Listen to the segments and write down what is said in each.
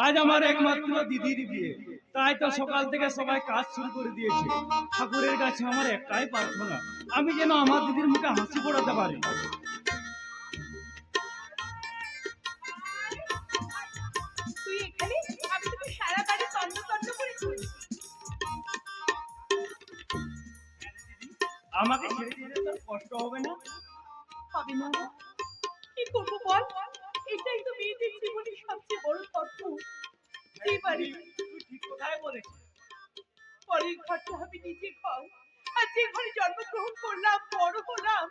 আজ আমার একমাত্র দিদির বিয়ে, তাই তো সকাল থেকে সবাই কাজ শুরু করে দিয়েছে। ঠাকুরের কাছে আমার একটাই প্রার্থনা, আমি যেন আমার দিদির মুখে হাসি ফোটাতে পারি। তুই এখানে? আমি তোকে সারা বাড়ি তন্ন তন্ন করে খুঁজছি। আমাকে ছেড়ে দিলে তোর কষ্ট হবে না? হবে না। কি করবো বল? এটাই তো মেয়েদের জীবনের সবচেয়ে বড় তত্ত্ব। এই বাড়ি তুই ঠিক কোথায় বলেছিস। পরের ঘরটা হবে নিজের ঘর। আর যে ঘরে জন্মগ্রহণ করলাম, বড় হলাম,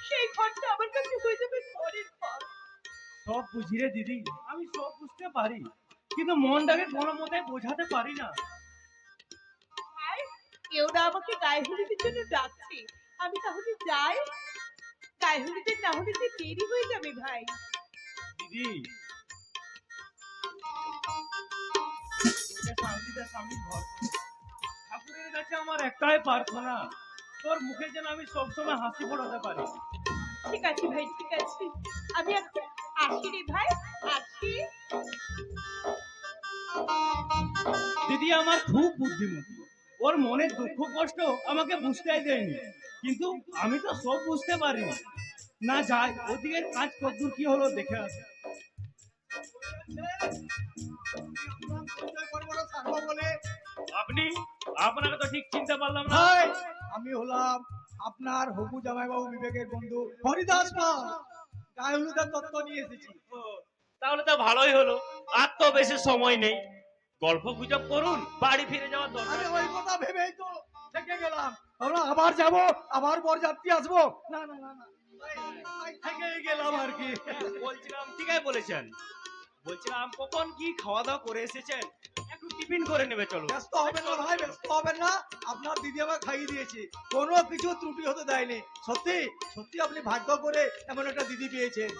সেই ঘরটা আমার কাছে হয়ে যাবে পরের ঘর। সব বুঝি রে দিদি, আমি সব বুঝতে পারি, কিন্তু মনটাকে কোনো মতে বোঝাতে পারি না। ভাই, কেউ না আমাকে গায়ে হলুদের জন্য ডাকছে। আমি তাহলে যাই? গায়ে হলুদের না হলে যে দেরি হয়ে যাবে ভাই। দিদি ঠাকুরের কাছে আমার একটাই প্রার্থনা, তোর মুখে যেন আমি সবসময় হাসি ফোটাতে পারি। ঠিক আছে ভাই, ঠিক আছে। আমি এখন আসি রে ভাই, আসি। দিদি আমার খুব বুদ্ধিমতী, ওর মনের দুঃখ কষ্ট আমাকে বুঝতেই দেয়নি, কিন্তু আমি তো সব বুঝতে পারি। না যাই, ওদিকের কাজ কতদূর কি হলো দেখে আসি। আপনি? আপনাকে তো ঠিক চিনতে পারলাম না। আমি হলাম আপনার হবু জামাইবাবু বিবেকের বন্ধু হরিদাস পাল। গায়ে হলুদের তত্ত্ব নিয়ে এসেছি। ও, তাহলে তো ভালোই হলো, আর তো বেশি সময় নেই, গল্প গুজব করুন, বাড়ি ফিরে যাওয়ার দরকার। আরে ওই কথা ভেবেই তো থেকে গেলাম। আমরা আবার যাব, আবার বরযাত্রী আসবো। না না না না, থেকেই গেলাম আর কি। বলছিলাম, ঠিকই বলেছেন, বলছিলাম কখন কি খাওয়া দাওয়া করে এসেছেন, একটু টিফিন করে নেবে চলো। ব্যস্ত হবেন না ভাই, ব্যস্ত হবেন না। আপনার দিদি আমাকে খাইয়ে দিয়েছি, কোনো কিছু ত্রুটি হতে দেয়নি। সত্যি সত্যি আপনি ভাগ্য করে এমন একটা দিদি পেয়েছেন।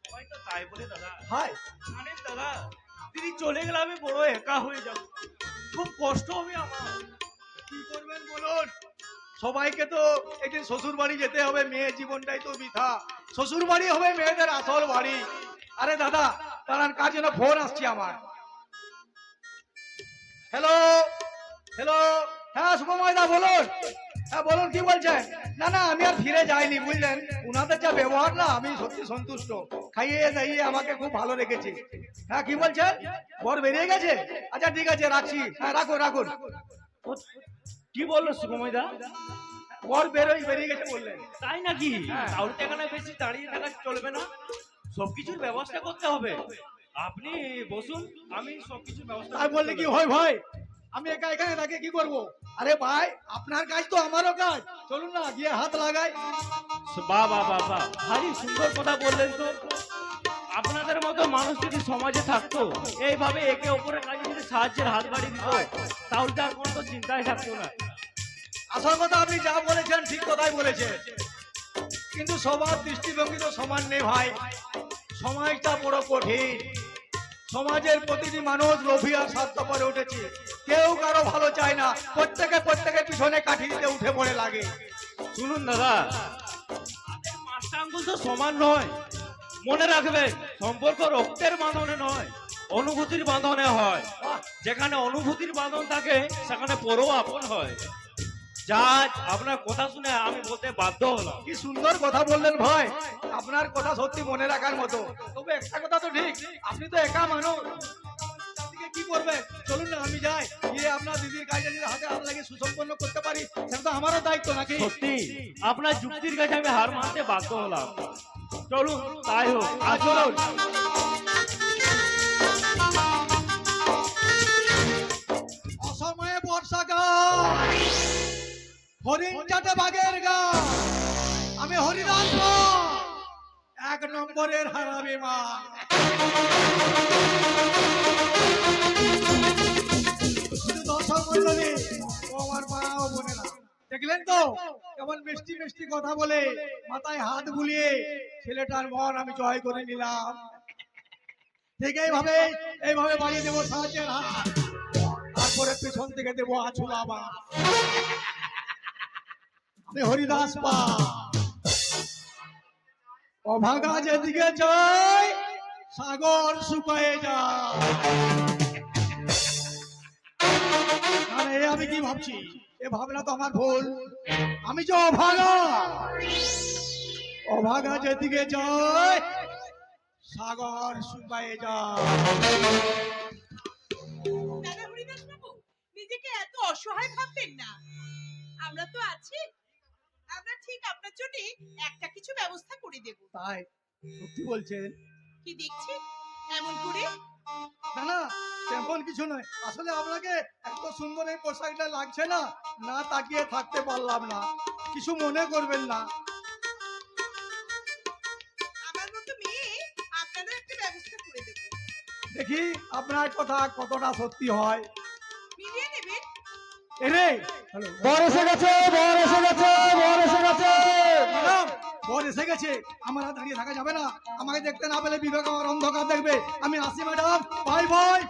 সবাই তো তাই বলে দাদা। ভাই জানেন দাদা, দিদি চলে গেলে আমি বড় একা হয়ে যাব, খুব কষ্ট হবে আমার। কি করবেন বলুন? সবাইকে তো একদিন শ্বশুর বাড়ি যেতে হবে, মেয়ের জীবনটাই তো বৃথা। শ্বশুর বাড়ি হবে মেয়েদের আসল বাড়ি। আরে দাদা দাঁড়ান, কার জন্য ফোন আসছে আমার। হ্যালো হ্যালো, হ্যাঁ সুকুমার দা বলুন। হ্যাঁ বলুন, কি বলছেন? না না, আমি আর ফিরে যাইনি, বুঝলেন, উনাদের যা ব্যবহার না, আমি সত্যি সন্তুষ্ট। খাইয়ে দাইয়ে আমাকে খুব ভালো রেখেছে। হ্যাঁ কি বলছেন? বর বেরিয়ে গেছে? আচ্ছা ঠিক আছে, রাখছি। হ্যাঁ রাখুন রাখুন। কি বললো সুকুময়দা? বর বেরিয়ে গেছে বললেন। তাই নাকি? তাহলে তো এখানে বেশি দাঁড়িয়ে থাকা চলবে না, সবকিছুর ব্যবস্থা করতে হবে। আপনি বসুন, আমি সবকিছুর ব্যবস্থা। আর বললে কি হয় ভাই, আমি একা এখানে থাকি কি করব? আরে ভাই আপনার কাজ তো আমারও কাজ, চলুন না গিয়ে হাত লাগাই। বাহ বাহ বাহ বাহ, ভারী সুন্দর কথা বললেন তো। আপনাদের মতো মানুষ যদি সমাজে থাকতো, এইভাবে একে অপরের কাজে যদি সাহায্যের হাত বাড়িয়ে দিত, তাহলে তো আর কোনো তো চিন্তাই থাকতো না। আসল কথা আপনি যা বলেছেন ঠিক কথাই বলেছেন, কিন্তু সবার দৃষ্টিভঙ্গি তো সমান নেই ভাই। সমাজটা বড় কঠিন, সমাজের প্রতিটি মানুষ লোভী আর স্বার্থপর উঠেছে। কেউ কারো ভালো চায় না, প্রত্যেকের পিছনে কাঠি দিতে উঠে পড়ে লাগে। শুনুন দাদা, হাতের পাঁচটা আঙ্গুল তো সমান নয়, মনে রাখবেন, সম্পর্ক রক্তের বাঁধনে নয়, অনুভূতির বাঁধনে হয়। যেখানে অনুভূতির বাঁধন থাকে, সেখানে পরও আপন হয়। যা আপনার কথা শুনে আমি বলতে বাধ্য হলাম। কি সুন্দর কথা বললেন ভাই, আপনার কথা সত্যি মনে রাখার মতো। তবে একটা কথা তো ঠিক, আপনি তো একা মানুষ, কি করবেন? চলুন না আমি যাই, গিয়ে আপনার দিদির কাজে যদি হাতে হাত লাগিয়ে সুসম্পন্ন করতে পারি, সেটা তো আমারও দায়িত্ব নাকি? সত্যি আপনার যুক্তির কাছে আমি হার মানতে বাধ্য হলাম। চলুন তাই হোক, আসুন। অসময়ে বর্ষাকাল, হরিণ চাটে বাঘের গা, আমি হরিদাস এক নম্বরের হারাবি মা। দর্শক মন্ডলী ও আমার মা ও বোনেরা, দেখলেন তো কেমন মিষ্টি মিষ্টি কথা বলে মাথায় হাত বুলিয়ে ছেলেটার মন আমি জয় করে নিলাম। ঠিক এইভাবে বাড়িয়ে দেবো সাহায্যের হাত, তারপরে পেছন থেকে দেবো আছুল আবার। আমি হরিদাস পা, অভাগা যেদিকে যাই সাগর শুকায়ে যায়। আরে আমি কি ভাবছি, এ ভাবনা তো আমার ভুল। আমি যে অভাগা, অভাগা যেদিকে যায় সাগর শুকায়ে যায়। দাদা হরিদাস বাবু, নিজেকে এত অসহায় ভাববেন না, আমরা তো আছি। আমরা ঠিক আপনার জন্য একটা কিছু ব্যবস্থা করে দেব। তাই সত্যি বলছেন? কি দেখছি এমন করে? না না, তেমন কিছু নয়। আসলে আপনাকে এত সুন্দর এই পোশাকটা লাগছে না, না তাকিয়ে থাকতে পারলাম না। কিছু মনে করবেন না। আমার মতো মেয়ে আপনারও একটা ব্যবস্থা করে দেব। দেখি আপনার কথা কতটা সত্যি হয়। মিলিয়ে নেবেন। এরে বর এসে গেছে, বর এসে গেছে, বর এসে গেছে। ম্যাডাম, বর এসে গেছে, আমার আর দাঁড়িয়ে থাকা যাবে না। আমাকে দেখতে না পেলে বিবেক আমার অন্ধকার দেখবে। আমি আসি ম্যাডাম, বাই বাই।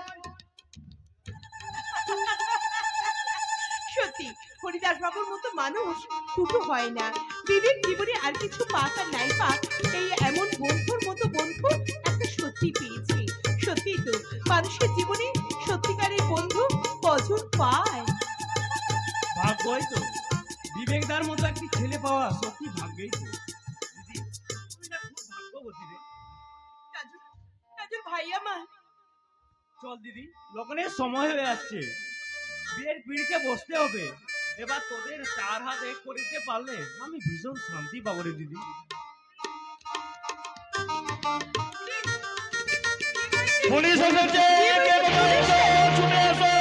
সত্যি হরিদাস বাবুর মতো মানুষ দুটো হয় না। দিদির জীবনে আর কিছু পাক আর নাই পাক, এই এমন বন্ধুর মতো বন্ধু একটা সত্যি পেয়েছি। সত্যি তো, মানুষের জীবনে সত্যিকারের বন্ধু কজন পায়। ভাগ্যই তো, বিবেকদার মতো একটি ছেলে পাওয়া সত্যি ভাগ্যই তো। দিদি, তুমি না খুব ভাগ্যবতী রে। কাজল, কাজল ভাই আমার। চল দিদি, লগনের সময় হয়ে আসছে, বিয়ের পিড়িতে বসতে হবে। এবার তোদের চার হাত এক করে দিতে পারলে আমি ভীষণ শান্তি পাবো রে দিদি। পুলিশ এসেছে, কে বলেছে? ছুটে এসো।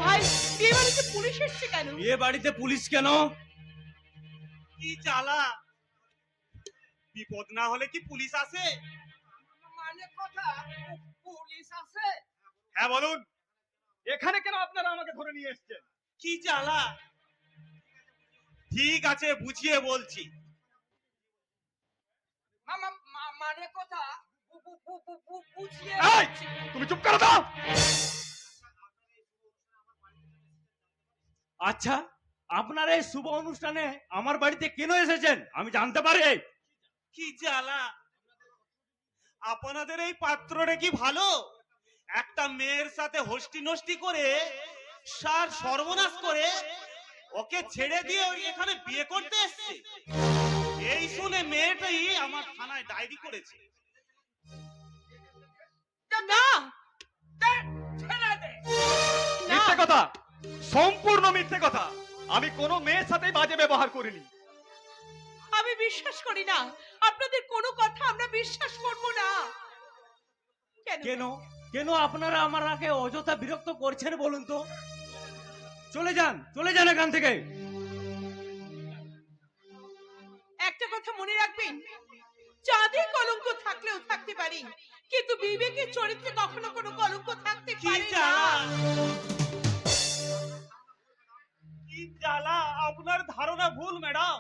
ভাই, বিয়ে বাড়িতে পুলিশ এসছে কেন? বিয়ে বাড়িতে পুলিশ কেন? কি জ্বালা, বিপদ না হলে কি পুলিশ আসে? মানে কথা, পুলিশ আছে? হ্যাঁ বলুন, এখানে কেন আপনারা আমাকে ধরে নিয়ে এসেছেন? কি জ্বালা? ঠিক আছে, বুঝিয়ে বলছি। মানে কথা, বুঝিয়ে। এই, তুমি চুপ করো তো। আচ্ছা, আপনারা এই শুভ অনুষ্ঠানে আমার বাড়িতে কেন এসেছেন আমি জানতে পারি? কি জ্বালা, আপনাদের এই পাত্রটা কি ভালো? একটা মেয়ের সাথে হোস্টি নষ্টি করে সার সর্বনাশ করে ওকে ছেড়ে দিয়ে ওই এখানে বিয়ে করতে এসছে। এই শুনে মেয়েটাই আমার থানায় ডায়েরি করেছে। না, মিথ্যে কথা, সম্পূর্ণ মিথ্যে কথা। আমি কোনো মেয়ের সাথে বাজে ব্যবহার করিনি। আমি বিশ্বাস করি না। আপনাদের কোনো কথা আমরা বিশ্বাস করব না। কেন কেন আপনারা আমাকে অযথা বিরক্ত করছেন বলুন তো? চলে যান, চলে যান এখান থেকে। একটা কথা মনে রাখবেন, চাঁদে কলঙ্ক থাকলেও থাকতে পারে, কিন্তু বিবেকের চরিত্রে কখনো কোনো কলঙ্ক থাকতে কি পারে না। জ্বালা, কি জ্বালা, আপনার ধারণা ভুল ম্যাডাম।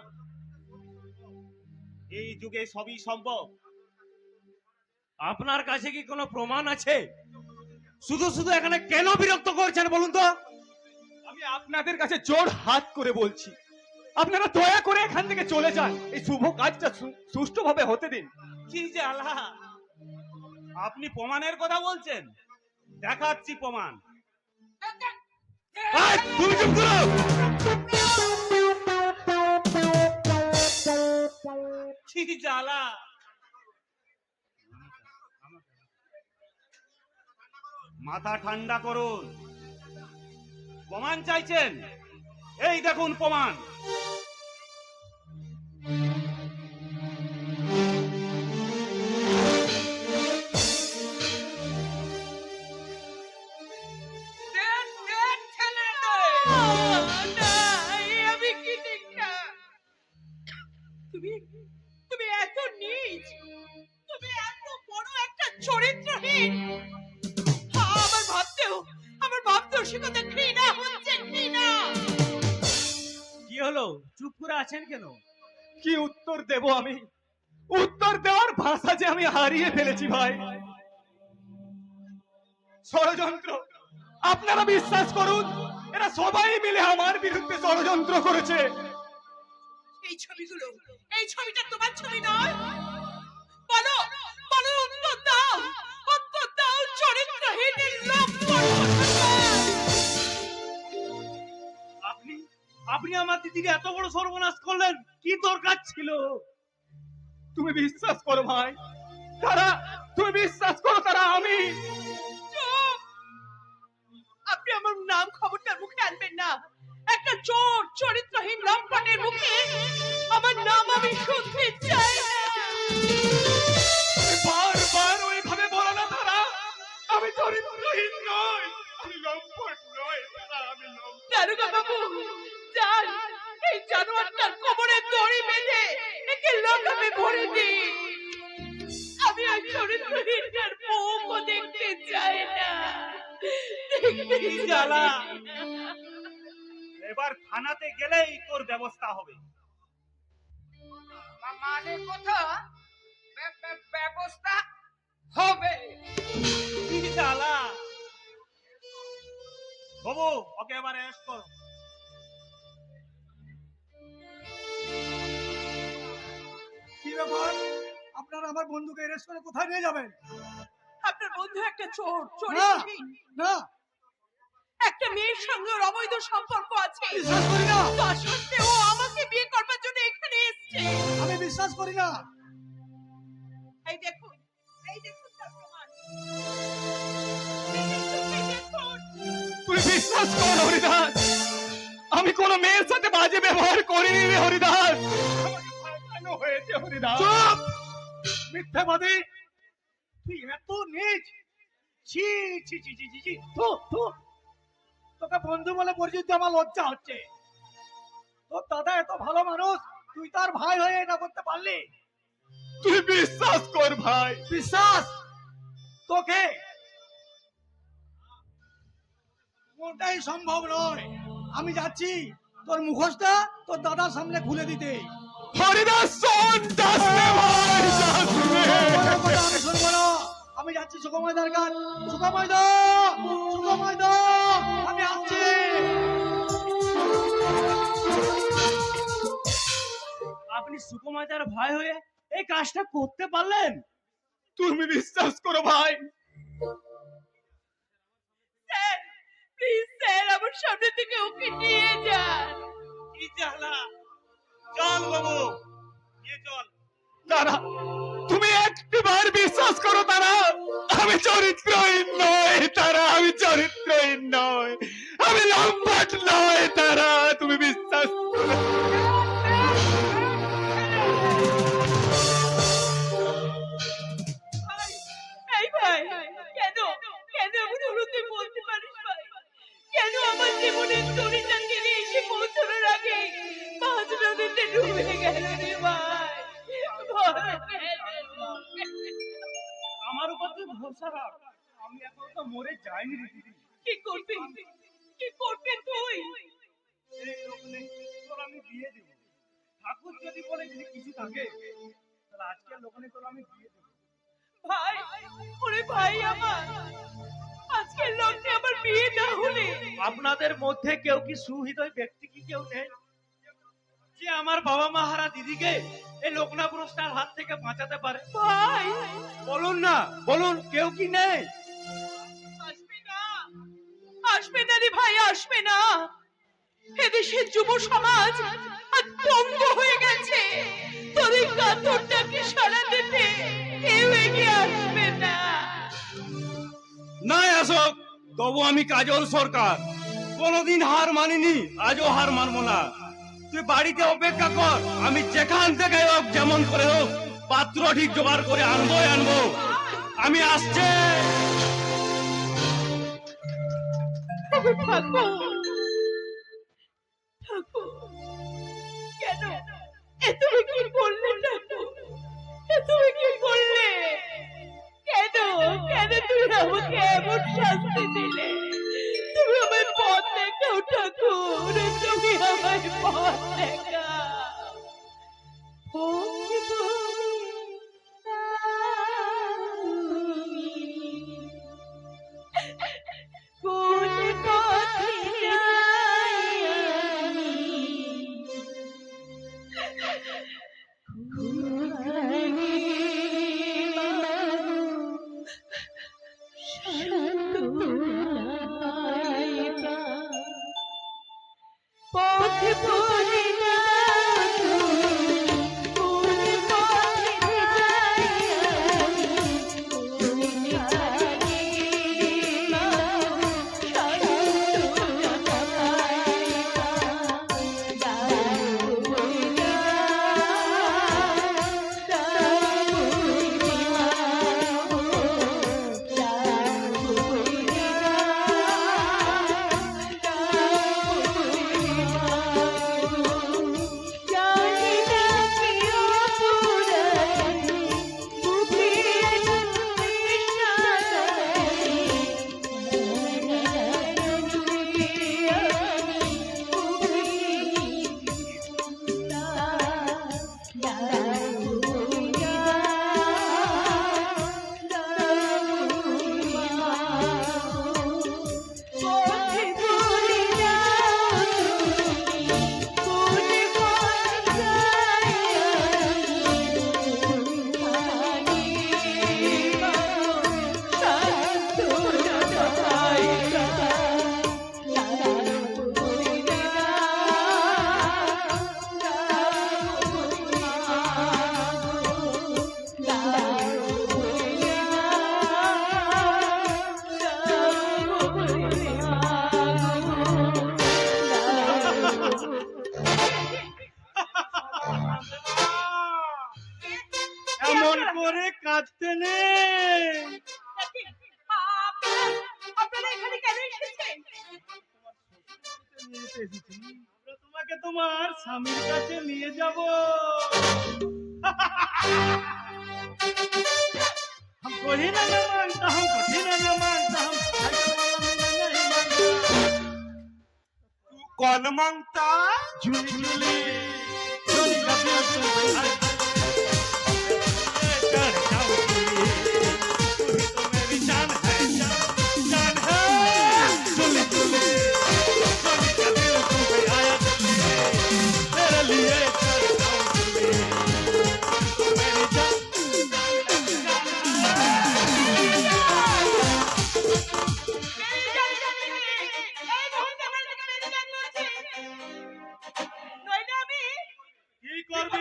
এই যুগে সবই সম্ভব। আপনার কাছে কি কোনো প্রমাণ আছে? শুধু শুধু এখানে কেন বিরক্ত করছেন বলুন তো? আমি আপনাদের কাছে জোর হাত করে বলছি, আপনারা দয়া করে এখান থেকে চলে যান। এই শুভ কাজটা সুষ্ঠুভাবে হতে দিন। কি জ্বালা, আপনি প্রমাণের কথা বলছেন? দেখাচ্ছি প্রমাণ। এই, তুমি চুপ করো। কি জ্বালা, মাথা ঠান্ডা করুন। প্রমাণ চাইছেন? এই দেখুন প্রমাণ। না, আমি কি দেখলাম? তুমি তুমি এত নীচ, তুমি এত বড় একটা চরিত্রহীন। আমার ভাবতেও সে কথা ঘৃণা হচ্ছে, ঘৃণা। কি হলো, চুপ করে আছেন কেন? কি উত্তর দেব আমি? উত্তর দেওয়ার ভাষা যে আমি হারিয়ে ফেলেছি ভাই। ষড়যন্ত্র, আপনারা বিশ্বাস করুন, এরা সবাই মিলে আমার বিরুদ্ধে ষড়যন্ত্র করেছে। এই ছবিটা তোমার ছবি নয়? বলো বলো দিদির এত বড় সর্বনাশ করলেন? কি দরকার ছিল? তুমি বিশ্বাস করো ভাই, তারা, তুমি বিশ্বাস করো তারা আমি। চুপ! আপনি আমার নাম খবরটার মুখে আনবেন না। একটা চোর চরিত্রহীন লম্পটের মুখে আমার নাম আমি শুনতে চাই না। বারবার ওইভাবে বলো না তারা, আমি চরিত্রহীন নই, আমি লম্পট নই তারা, আমি লম্পট। দারোগা বাবু, যান এই জানোয়ারটার কোমরে দড়ি বেঁধে একে লকাপে ভরে দিন। আমি ওই চরিত্রহীনটার মুখও দেখতে চাই না। দেখতে কি চাই জ্বালা! না। এবার থানাতে গেলেই তোর ব্যবস্থা হবে। মানে কথা ব্যবস্থা হবে। কি জ্বালা! বাবু, ওকে এবার অ্যারেস্ট করো। কি ব্যাপার, আপনারা আমার বন্ধুকে অ্যারেস্ট করে কোথায় নিয়ে যাবেন? আপনার বন্ধু একটা চোর, না চরিত্রহীন। না, একটা মেয়ের সঙ্গে ওর অবৈধ সম্পর্ক আছে। বিশ্বাস করি না, তা সত্ত্বেও ও আমাকে বিয়ে করবার জন্য এখানে এসেছে। আমি বিশ্বাস করি না। এই দেখুন তার প্রমাণ। নিজের চোখে দেখুন। তুই বিশ্বাস কর হরিদাস, আমি কোনো মেয়ের সাথে বাজে ব্যবহার করিনি রে হরিদাস, আমাকে ফাঁসানো হয়েছে হরিদাস। চুপ! মিথ্যাবাদী! তুই এত নীচ! ছি ছি ছি ছি ছি ছি! থু, থু! তোকে বন্ধু বলে পরিচিত আমার লজ্জা হচ্ছে। তোর দাদা এত ভালো মানুষ, তুই তার ভাই হয়ে এটা করতে পারলি? তুই বিশ্বাস কর ভাই। বিশ্বাস তোকে ওটাই সম্ভব নয়। আমি যাচ্ছি তোর মুখোশটা তোর দাদার সামনে খুলে দিতে। হরিদাস শোন, যাস রে ভাই, যাস রে। ওর কথা আমি শুনবো না। আমি যাচ্ছি সুখময়দার কাছে। সুখময়দা, সুখময়দা, আমি আসছি। আপনি সুকুমার ভাই হয়ে এই কাজটা করতে পারলেন? তুমি বিশ্বাস করো ভাই, স্যার, প্লিজ স্যার, আমার সামনে থেকে ওকে নিয়ে যান। কি জ্বালা! চল বাবু, নিয়ে চল। তারা, তুমি একটিবার বিশ্বাস করো তারা, আমি চরিত্রহীন নয় তারা, আমি চরিত্রহীন নয়, আমি লম্পট নয় তারা, তুমি বিশ্বাস করো। ভাই, এই ভাই, কেন কেন এমন হলো তুই বলতে পারিস ভাই? কেন আমার জীবনের দড়িটা টেনে এসে পৌঁছানোর আগে মাঝ নদীতে ডুবে গেল রে ভাই? বল কেন? আমার উপর তুই ভরসা রাখ, আমি এখন তো মরে যাইনি রে দিদি। কি করবি তুই? এই লোক নেই, তোর আমি বিয়ে দেব। ঠাকুর যদি বলে যদি কিছু থাকে, তাহলে আজকের লোকনে তোর আমি বিয়ে দেব। ভাই, ওরে ভাই আমার, আজকের লগ্নে আমার বিয়ে না হলে আপনাদের মধ্যে কেউ কি সুহৃদয় ব্যক্তি কি কেউ নেই, যে আমার বাবা মা হারা দিদিকে এই লোকনা পুরস্কার হাত থেকে বাঁচাতে পারে? ভাই বলুন না, বলুন, কেউ কি নেই? আসবে না রে ভাই, আসবে না। এদেশের যুব সমাজ আজ পঙ্গ হয়ে গেছে। তোর এই কাতরটাকে সারা দিতে কেউ এগিয়ে আসবে না। নাই আসক, তবু আমি কাজল সরকার কোনোদিন হার মানিনি, আজও হার মানবো না। তুই বাড়িতে অপেক্ষা কর, আমি যেখান থেকে হোক যেমন করে হোক পাত্র ঠিক জোগাড় করে আনবো। আমি আসছে। ঠাকুর, কেন তুমি কি করলে ঠাকুর? তুমি কি করলে? কেন তুমি আমাকে এমন শাস্তি দিলে? তুমি আমায় পথ দেখাও ঠাকুর, তুমি আমায় পথ দেখাও। কোন পথে যাই আমি? এমন করে কাঁদতে নেই। আপনারা এখানে কেন এসেছেন? আমরা তোমাকে তোমার স্বামীর কাছে নিয়ে যাব। हम कोई ना न मानता, हम कभी ना न मानता, हम साइकिल वाला मिलना नहीं मानता। तू कौन मांगता? झूली झूली झूली का प्यार तो भाई चढ़ जाओ झूली, तू ही तो मेरी जान है, जान है। झूली झूली झूली का दिल तू भी आया झूली, मेरे लिए चढ़ जाओ झूली, तू मेरी जान। নইলে আমি কি করবি?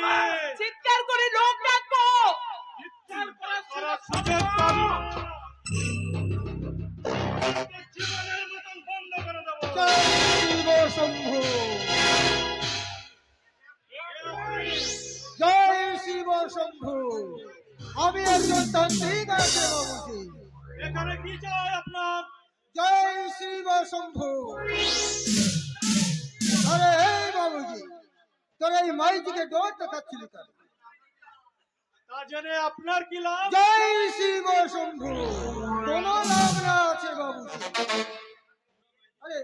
চিৎকার করে লোক ডাকবো। চিৎকার করার সুযোগ পাবো। জীবনের মতন বন্ধ করে দেবো। জয় শিব শম্ভু, জয় শিব শম্ভু। আমি একজন তান্ত্রিক আছে বাবুজি। এখানে কি চাই আপনার? জয় শিব শম্ভু। আরে এই বাবুজি, তোর এই মাইজিকে ডোর দেখাচ্ছিলি কেন? তা জেনে আপনার কি লাভ? জয় শিব শম্ভু। কোন লাভ না আছে বাবুজি। আরে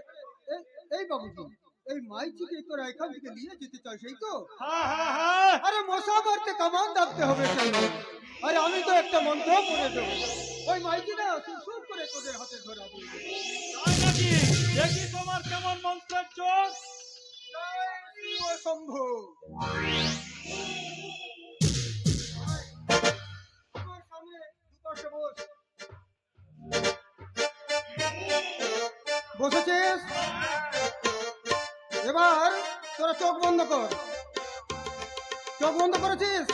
এই বাবুজি, এই মাইজিকে তোরা এখান থেকে নিয়ে যেতে চাই, সেই তো? হ্যাঁ হ্যাঁ হ্যাঁ। আরে মশা মারতে কামান দাবতে হবে কেন? আরে আমি তো একটা মন্ত্র করে দেবো, ওই মাইজিটা সুপ করে তোদের হাতে ধরাবো। তাই নাকি? দেখি তোমার কেমন মন্ত্রের জোর। জয় শিব শম্ভু। আমার সামনে দুপাশে বস। বসেছিস? এবার তোরা চোখ বন্ধ কর। চোখ বন্ধ করেছিস?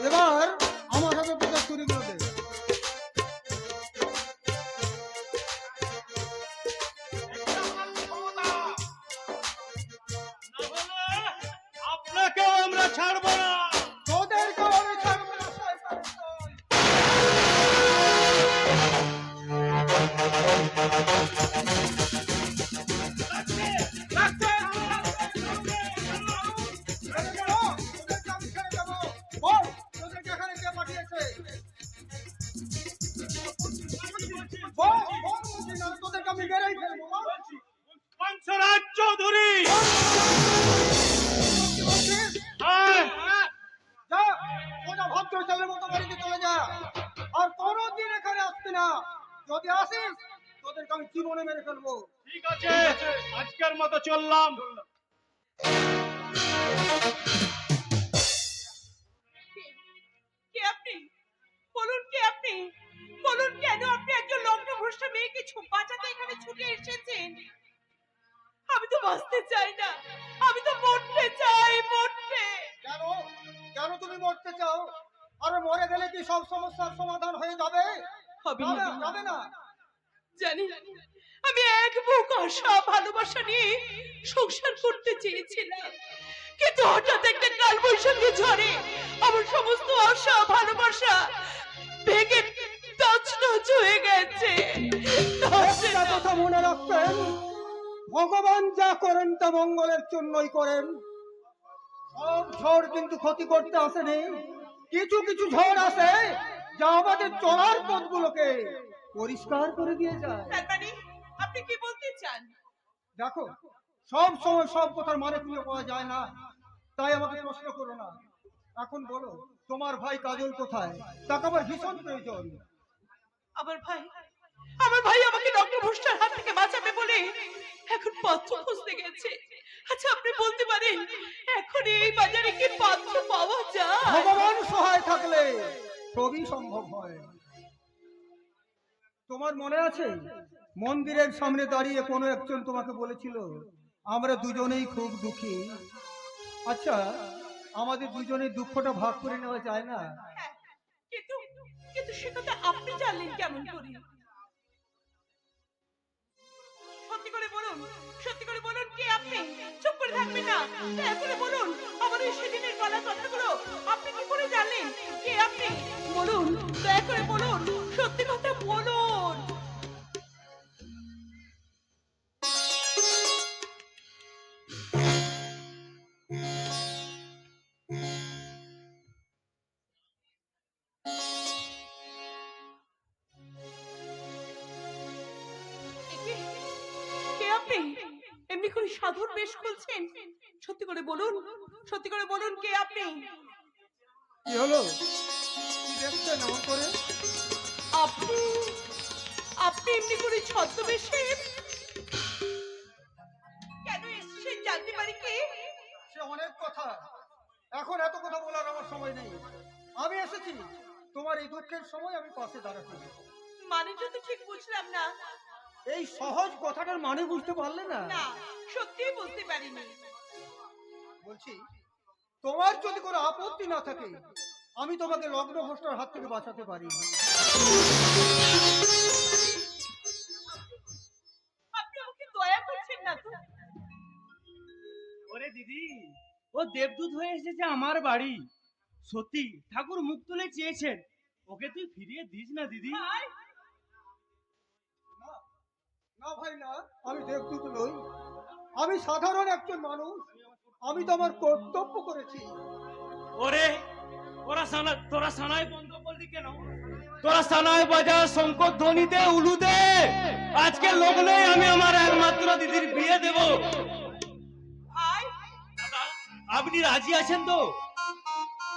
এবার আমার হাতে তোদের চুরিগুলো দে। না হলে আপনাকেও আমরা ছাড়বো না। তোদেরকেও আমি ছাড়বো না, শয়তানের দল। ছেড়ে দেবো, তোদেরকে আমি ছেড়ে দেবো। বল, তোদেরকে এখানে কে পাঠিয়েছে? বল, বল, বলছি না, তোদেরকে আমি মেরেই ফেলবো, বল। পঞ্চরাজ চৌধুরী। কি বলছিস? হ্যাঁ। যা, সোজা ভদ্র ছেলের মতো বাড়িতে চলে যা। আর কোনোদিন এখানে আসবি না। যদি আসিস, তোদেরকে আমি জীবনে মেরে ফেলবো। ঠিক আছে, আজকের মতো চললাম। কে আপনি? বলুন কে আপনি? বলুন কেন আপনি একজন লগ্নভ্রষ্ট মেয়েকে বাঁচাতে এখানে ছুটে এসেছেন? আমি তো বাঁচতে চাই না, আমি তো মরতে চাই, মরতে। কেন? কেন তুমি মরতে চাও? আরে মরে গেলে কি সব সমস্যার সমাধান হয়ে যাবে? হবে যাবে না, যাবে না। জানি আমি এক বুক আশা ভালোবাসা নিয়ে সংসার করতে চেয়েছিলাম, কিন্তু হঠাৎ একটা কালবৈশাখী ঝড়ে আমার সমস্ত আশা ভালোবাসা ভেঙে তছনছ হয়ে গেছে। একটা কথা মনে রাখবেন, ভগবান যা করেন তা মঙ্গলের জন্যই করেন। সব ঝড় কিন্তু ক্ষতি করতে আসেনি। কিছু কিছু ঝড় আসে যা আমাদের চলার পথগুলোকে পরিষ্কার করে দিয়ে যায়। তার মানে আপনি কি বলতে চান? দেখো, সব সময় সব কথার মানে খুঁজে পাওয়া যায় না, তাই আমাকে প্রশ্ন করো না। এখন বলো তোমার ভাই কাজল কোথায়? তাকে আমার ভীষণ প্রয়োজন। আমার ভাই আমাকে ডক্টর ভুষ্টার হাত থেকে বাঁচাবে বলে এখন পাত্র খুঁজতে গেছে। আচ্ছা আপনি বলতে পারেন এখন এই বাজারে কি পাত্র পাওয়া যায়? ভগবান সহায় থাকলে সবই সম্ভব হয়। তোমার মনে আছে মন্দিরের সামনে দাঁড়িয়ে কোনো একজন তোমাকে বলেছিল আমরা দুজনেই খুব দুঃখী? আচ্ছা আমাদের দুজনের দুঃখটা ভাগ করে নেওয়া যায় না? হ্যাঁ, কিন্তু কিন্তু সে কথা আপনি জানলেন কেমন করে? সত্যি করে বলুন কে আপনি? চুপ করে থাকবেন না, দয়া করে বলুন আমার এই সেদিনের বলা কথাগুলো আপনি কি করে জানলেন? কে আপনি বলুন, দয়া করে বলুন, সত্যি কথা বলুন। কে আপনি? এমনি করে সাধুর বেশ খুলছেন? সত্যি করে বলুন কে আপনি? কি হলো, কি দেখছেন এমন করে? আপনি এমনি করে ছদ্মবেশে কেন এসেছেন জানতে পারি কি? সে অনেক কথা, এখন এত কথা বলার আমার সময় নেই। আমি এসেছি তোমার এই দুঃখের সময় আমি পাশে দাঁড়াতে। মানেটা তো ঠিক বুঝলাম না। এই সহজ কথাটার মানে বুঝতে পারলে না? না, সত্যিই বুঝতে পারিনি। বলছি তোমার যদি কোনো আপত্তি না থাকে আমি তোমাকে লগ্ন ভ্রষ্টার হাত থেকে বাঁচাতে পারি। আপনি আমাকে দয়া করছেন না তো? ওরে দিদি, ও দেবদূত হয়ে এসেছে আমার বাড়ি। সত্যি ঠাকুর মুখ তুলে চেয়েছেন, ওকে তুই ফিরিয়ে দিস না দিদি। ভাই, না ভাই না, আমি দেবদূত নই, আমি সাধারণ একজন মানুষ। আমি তো আমার কর্তব্য করেছি। ওরে তোরা সানায় বন্ধ করলি কেন? তোরা সানায় বাজার শঙ্কর ধ্বনিতে উলু দে। আজকে লগ্নে আমি আমার একমাত্র দিদির বিয়ে দেব। ভাই, দাদা, আপনি রাজি আছেন তো?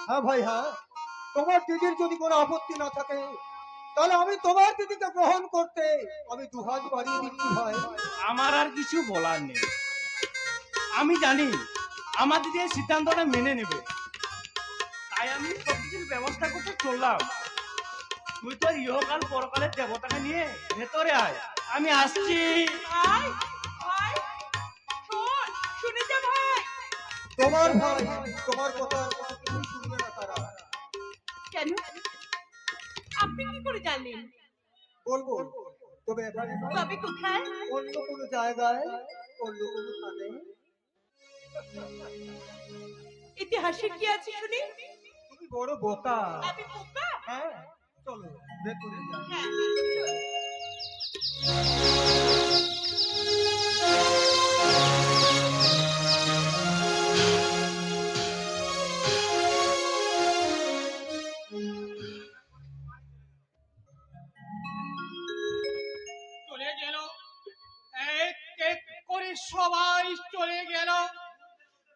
হ্যাঁ ভাই হ্যাঁ, তোমার দিদির যদি কোনো আপত্তি না থাকে তাহলে আমি তোমার দিদিকে গ্রহণ করতে আমি দুহাত বাড়িয়ে দিচ্ছি ভাই। আমার আর কিছু বলার নেই। আমি জানি আমার দিদি এই সিদ্ধান্তটা মেনে নেবে, তাই আমি সবকিছুর ব্যবস্থা করতে চললাম। তুই তো ইহকাল পরকালের দেবতাকে নিয়ে ভেতরে আয়, আমি আসছি। ভাই, শোন, শুনে যা ভাই। তোমার ভাই তোমার কথা কিছুই শুনবে না তারা। কেন? আপনি কি করে জানলেন? বলবো, তবে এখানে নয়, তবে কোথায়? অন্য কোনো জায়গায়, অন্য কোনো স্থানে। ইতিহাসে কি আছে শুনি? তুমি বড় বোকা। আমি বোকা? হ্যাঁ চলো ভেতরে যাই। হ্যাঁ, চলে গেল, এক এক করে সবাই চলে গেল,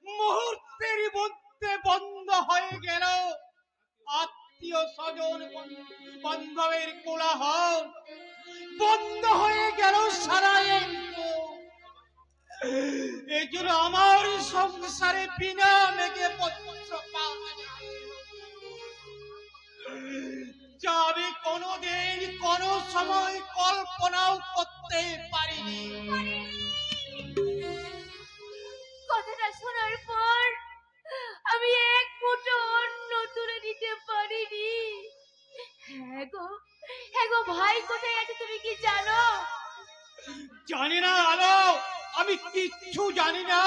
মুহূর্তের মধ্যে বন্ধ হয়ে গেল। আত্মীয় স্বজন বান্ধবের কোলাহল বন্ধ হয়ে গেল সারা। এই জন্য আমার সংসারে বিনা মেঘে পত্র পাবে না, যা আমি কোনোদিন কোনো সময় কল্পনাও করতে পারিনি। কথাটা শোনার পর আমি এক মুঠো অন্ন তুলে নিতে পারিনি। হ্যাঁ গো ভাই কোথায় আছে তুমি কি জানো? জানি না আলো, আমি কিচ্ছু জানি না।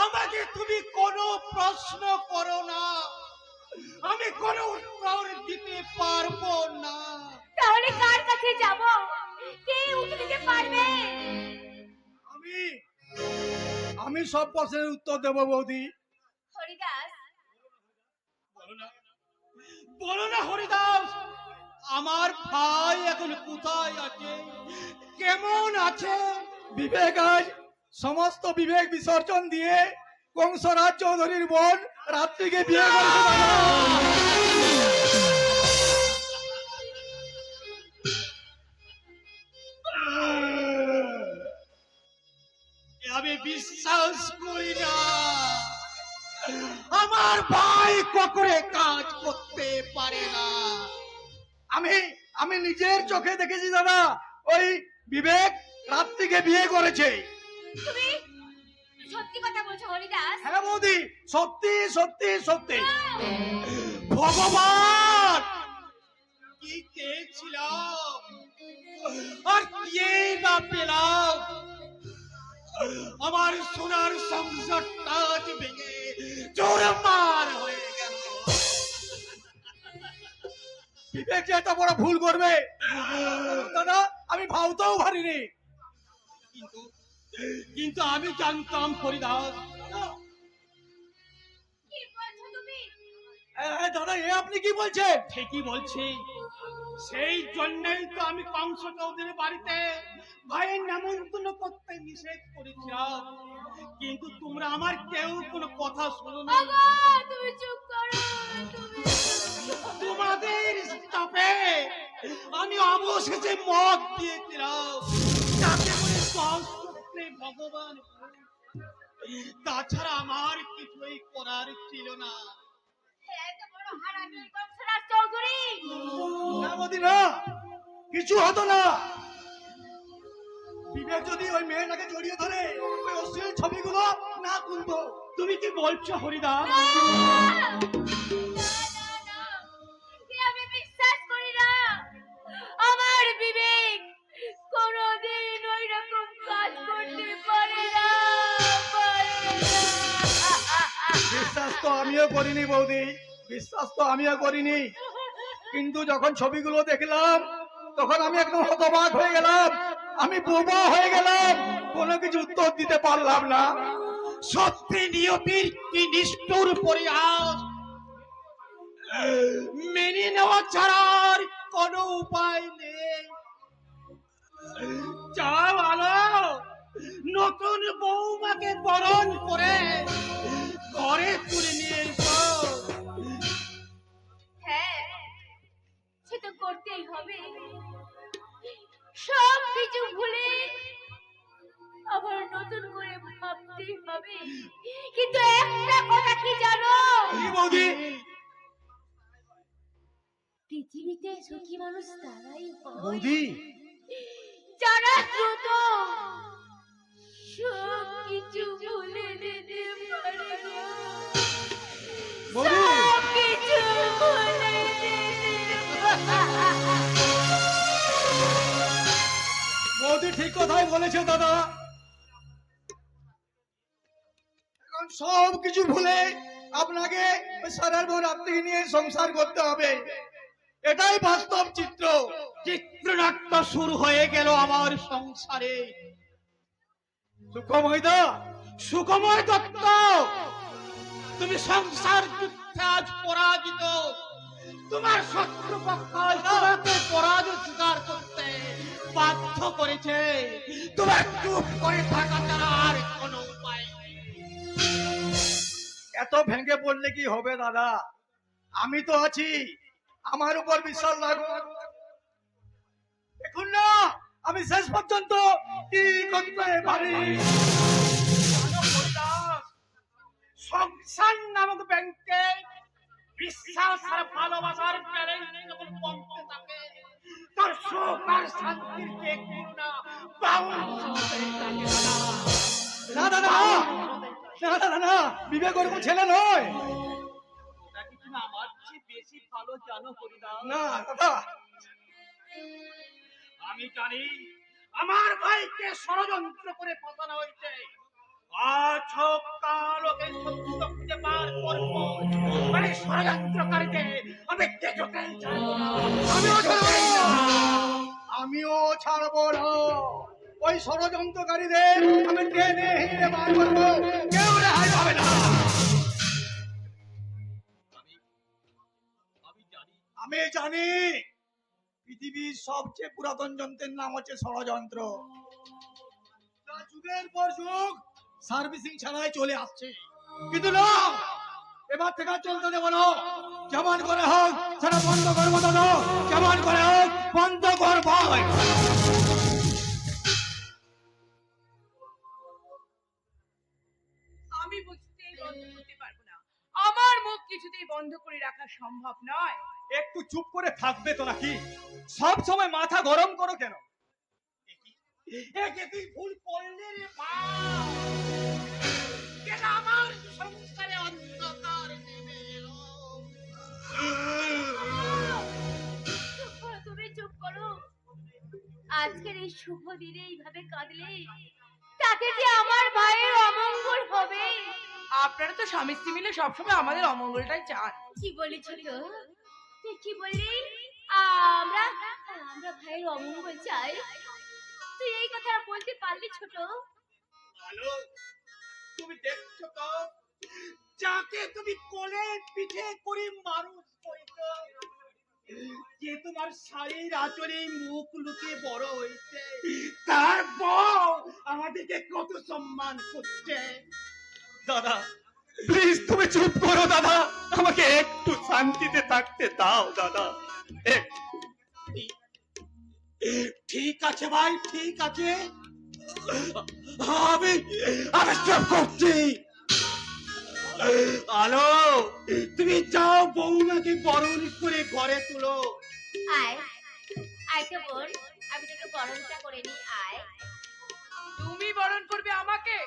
আমাকে তুমি কোনো প্রশ্ন করো না, আমি কোনো উত্তর দিতে পারবো না। তাহলে কার কাছে যাব? কে উত্তর দিতে পারবে? আমি সব প্রশ্নের উত্তর দেবো বৌদি। হরিদাস, বলো না হরিদাস, আমার ভাই এখন কোথায় আছে, কেমন আছে? বিবেক আজ সমস্ত বিবেক বিসর্জন দিয়ে কংসরাজ চৌধুরীর বোন রাত্রিকে বিয়ে করেছে দাদা। আমি বিশ্বাস করি না আমার ভাই কখনো কাজ করতে পারে না। আমি আমি নিজের চোখে দেখেছি দাদা, ওই বিবেক রাত্রিকে বিয়ে করেছে। তুমি সত্যি কথা বলছো হরিদাস? হ্যাঁ বৌদি, সত্যি সত্যি সত্যি। ভগবান কি চেয়েছিলাম আর কি না পেলাম, আমার সোনার সংসারটা আজ ভেঙে চোরমার হয়ে গেল। বিবেক যে এত বড় ভুল করবে দাদা আমি ভাবতেও পারিনি। কিন্তু কিন্তু আমি জানতাম হরিদাস। কি বলছো তুমি? দাদা এ আপনি কি বলছেন? ঠিকই বলছি, সেই জন্যই তো আমি কংস চৌধুরীর বাড়িতে ভাইয়ের নেমন্তন্ন করতে নিষেধ করেছিলাম, কিন্তু তোমরা আমার কেউ কোনো কথা শোনো না। আগো তুমি চুপ করো, তুমি তোমাদের চাপে আমি অবশেষে মত দিয়েছিলাম, যাতে করে দশ সূত্রে ভগবান। তাছাড়া আমার কিছুই করার ছিল না। এত বড় হারামি কংসরাজ চৌধুরী। না বৌদি না, কিছু হতো না। বিবেক যদি ওই মেয়েটাকে জড়িয়ে ধরে ওই অশ্লীল ছবিগুলো না তুলতো। তুমি কি বলছো হরিদাস? না, আমি বিশ্বাস করি না। আমার বিবেক কোনোদিন ওই রকম কাজ করতে পারে না, পারে না। বিশ্বাস তো আমিও করিনি বৌদি, বিশ্বাস তো আমিও করিনি। কিন্তু যখন ছবিগুলো দেখলাম তখন আমি একদম হতবাক হয়ে গেলাম, আমি বোবা হয়ে গেলাম, কোনো কিছু উত্তর দিতে পারলাম না। সত্যি নিয়তির কি নিষ্ঠুর পরিহাস, মেনে নেওয়া ছাড়া আর কোনো উপায় নেই। যা ভালো নতুন বৌমাকে বরণ করে ঘরে তুলে নিয়ে এসো। হ্যাঁ, সে তো করতেই হবে। সব কিছু ভুলে আবার নতুন করে ভাবতেই হবে। কিন্তু একটা কথা কি জানো? কি বৌদি? পৃথিবীতে সুখী মানুষ তারাই হয় বৌদি যারা দ্রুত সব কিছু ভুলে যেতে পারে গো। বৌদি সব কিছু ভুলে যেতে পারে। বৌদি ঠিক কথাই বলেছে দাদা। এখন সব কিছু ভুলে আপনাকে ওই সারার বউ রাত্রি নিয়ে সংসার করতে হবে, এটাই বাস্তব চিত্র। চিত্রনাট্য শুরু হয়ে গেল আমার সংসারে। সুখময় দা, সুখময় দত্ত, তুমি সংসার যুদ্ধে আজ পরাজিত। তোমার শত্রুপক্ষ আজ তোমাকে পরাজয় স্বীকার করতে বাধ্য করেছে। তোমার চুপ করে থাকা ছাড়া আর কোনো উপায় নেই। এত ভেঙে পড়লে কি হবে দাদা? আমি তো আছি, আমার উপর বিশ্বাস রাখো। দেখুন না আমি শেষ পর্যন্ত কি করতে পারি। সংসার নামক ব্যাংকে বিশ্বাস আর ভালোবাসার ব্যালেন্স যখন কমতে থাকে, তার সুখ আর শান্তির যে করুণা বাউন্স হতে থাকে। না দাদা না না দাদা না, বিবেক ওরকম ছেলে নয়। ওটাকে তুমি আমার চেয়ে বেশি ভালো জানো হরিদাস। না দাদা, আমি জানি আমার ভাইকে ষড়যন্ত্র করে ফাঁসানো হয়েছে। আজ হোক কাল ওকে সত্য খুঁজে বার করবো। মানে ষড়যন্ত্রকারীকে আমি কিছুতেই ছাড়বো না। আমিও ছাড়বো না। আমিও ছাড়বো না। ওই ষড়যন্ত্রকারীদের আমি টেনে হিঁড়ে বার করবো, কেউ রেহাই পাবে না। আমি জানি পৃথিবীর সবচেয়ে পুরাতন যন্ত্রের নাম হচ্ছে ষড়যন্ত্র। তা যুগের পর যুগ সার্ভিসিং ছাড়াই চলে আসছে। কিন্তু না, এবার থেকে আর চলতে দেবো না। যেমন করে হোক সেটা বন্ধ করবো দাদা, যেমন করে হোক বন্ধ করবো। আমি বুঝতেই বন্ধ করতে পারবো না। আমার মুখ কিছুতেই বন্ধ করে রাখা সম্ভব নয়। একটু চুপ করে থাকবে তো নাকি? সব সময় মাথা গরম করো কেন? একে তুই ভুল করলি রে মা, এটা আমার সংসারে অন্ধকার নেমে এলো। চুপ করো, তুমি চুপ করো। আজকের এই শুভ দিনে এইভাবে কাঁদলে তাতে যে আমার ভাইয়ের অমঙ্গল হবে। আপনারা তো স্বামী স্ত্রী মিলে সবসময় আমাদের অমঙ্গলটাই চান। কি বলি ছোট, তুই কি বললি? আমরা আমরা ভাইয়ের অমঙ্গল চাই? তুই এই কথা বলতে পারলি ছোট? ভালো, তুমি দেখছো তো যাকে তুমি কোলে পিঠে করে মানুষ করেছো, যে তোমার শাড়ির আঁচলে মুখ লুকিয়ে বড় হয়েছে, তার বউ আমাদেরকে কত সম্মান করছে। দাদা প্লিজ তুমি চুপ করো দাদা, আমাকে একটু শান্তিতে থাকতে দাও দাদা। ঠিক আছে ভাই, ঠিক আছে, আমি আমি সব করছি। আলো, তুমি যাও বৌমাকে বরণ করে ঘরে তুলো। আয় আয় তো বোন, আমি তোকে বরণটা করে নি। আয়। তুমি বরণ করবে আমাকে?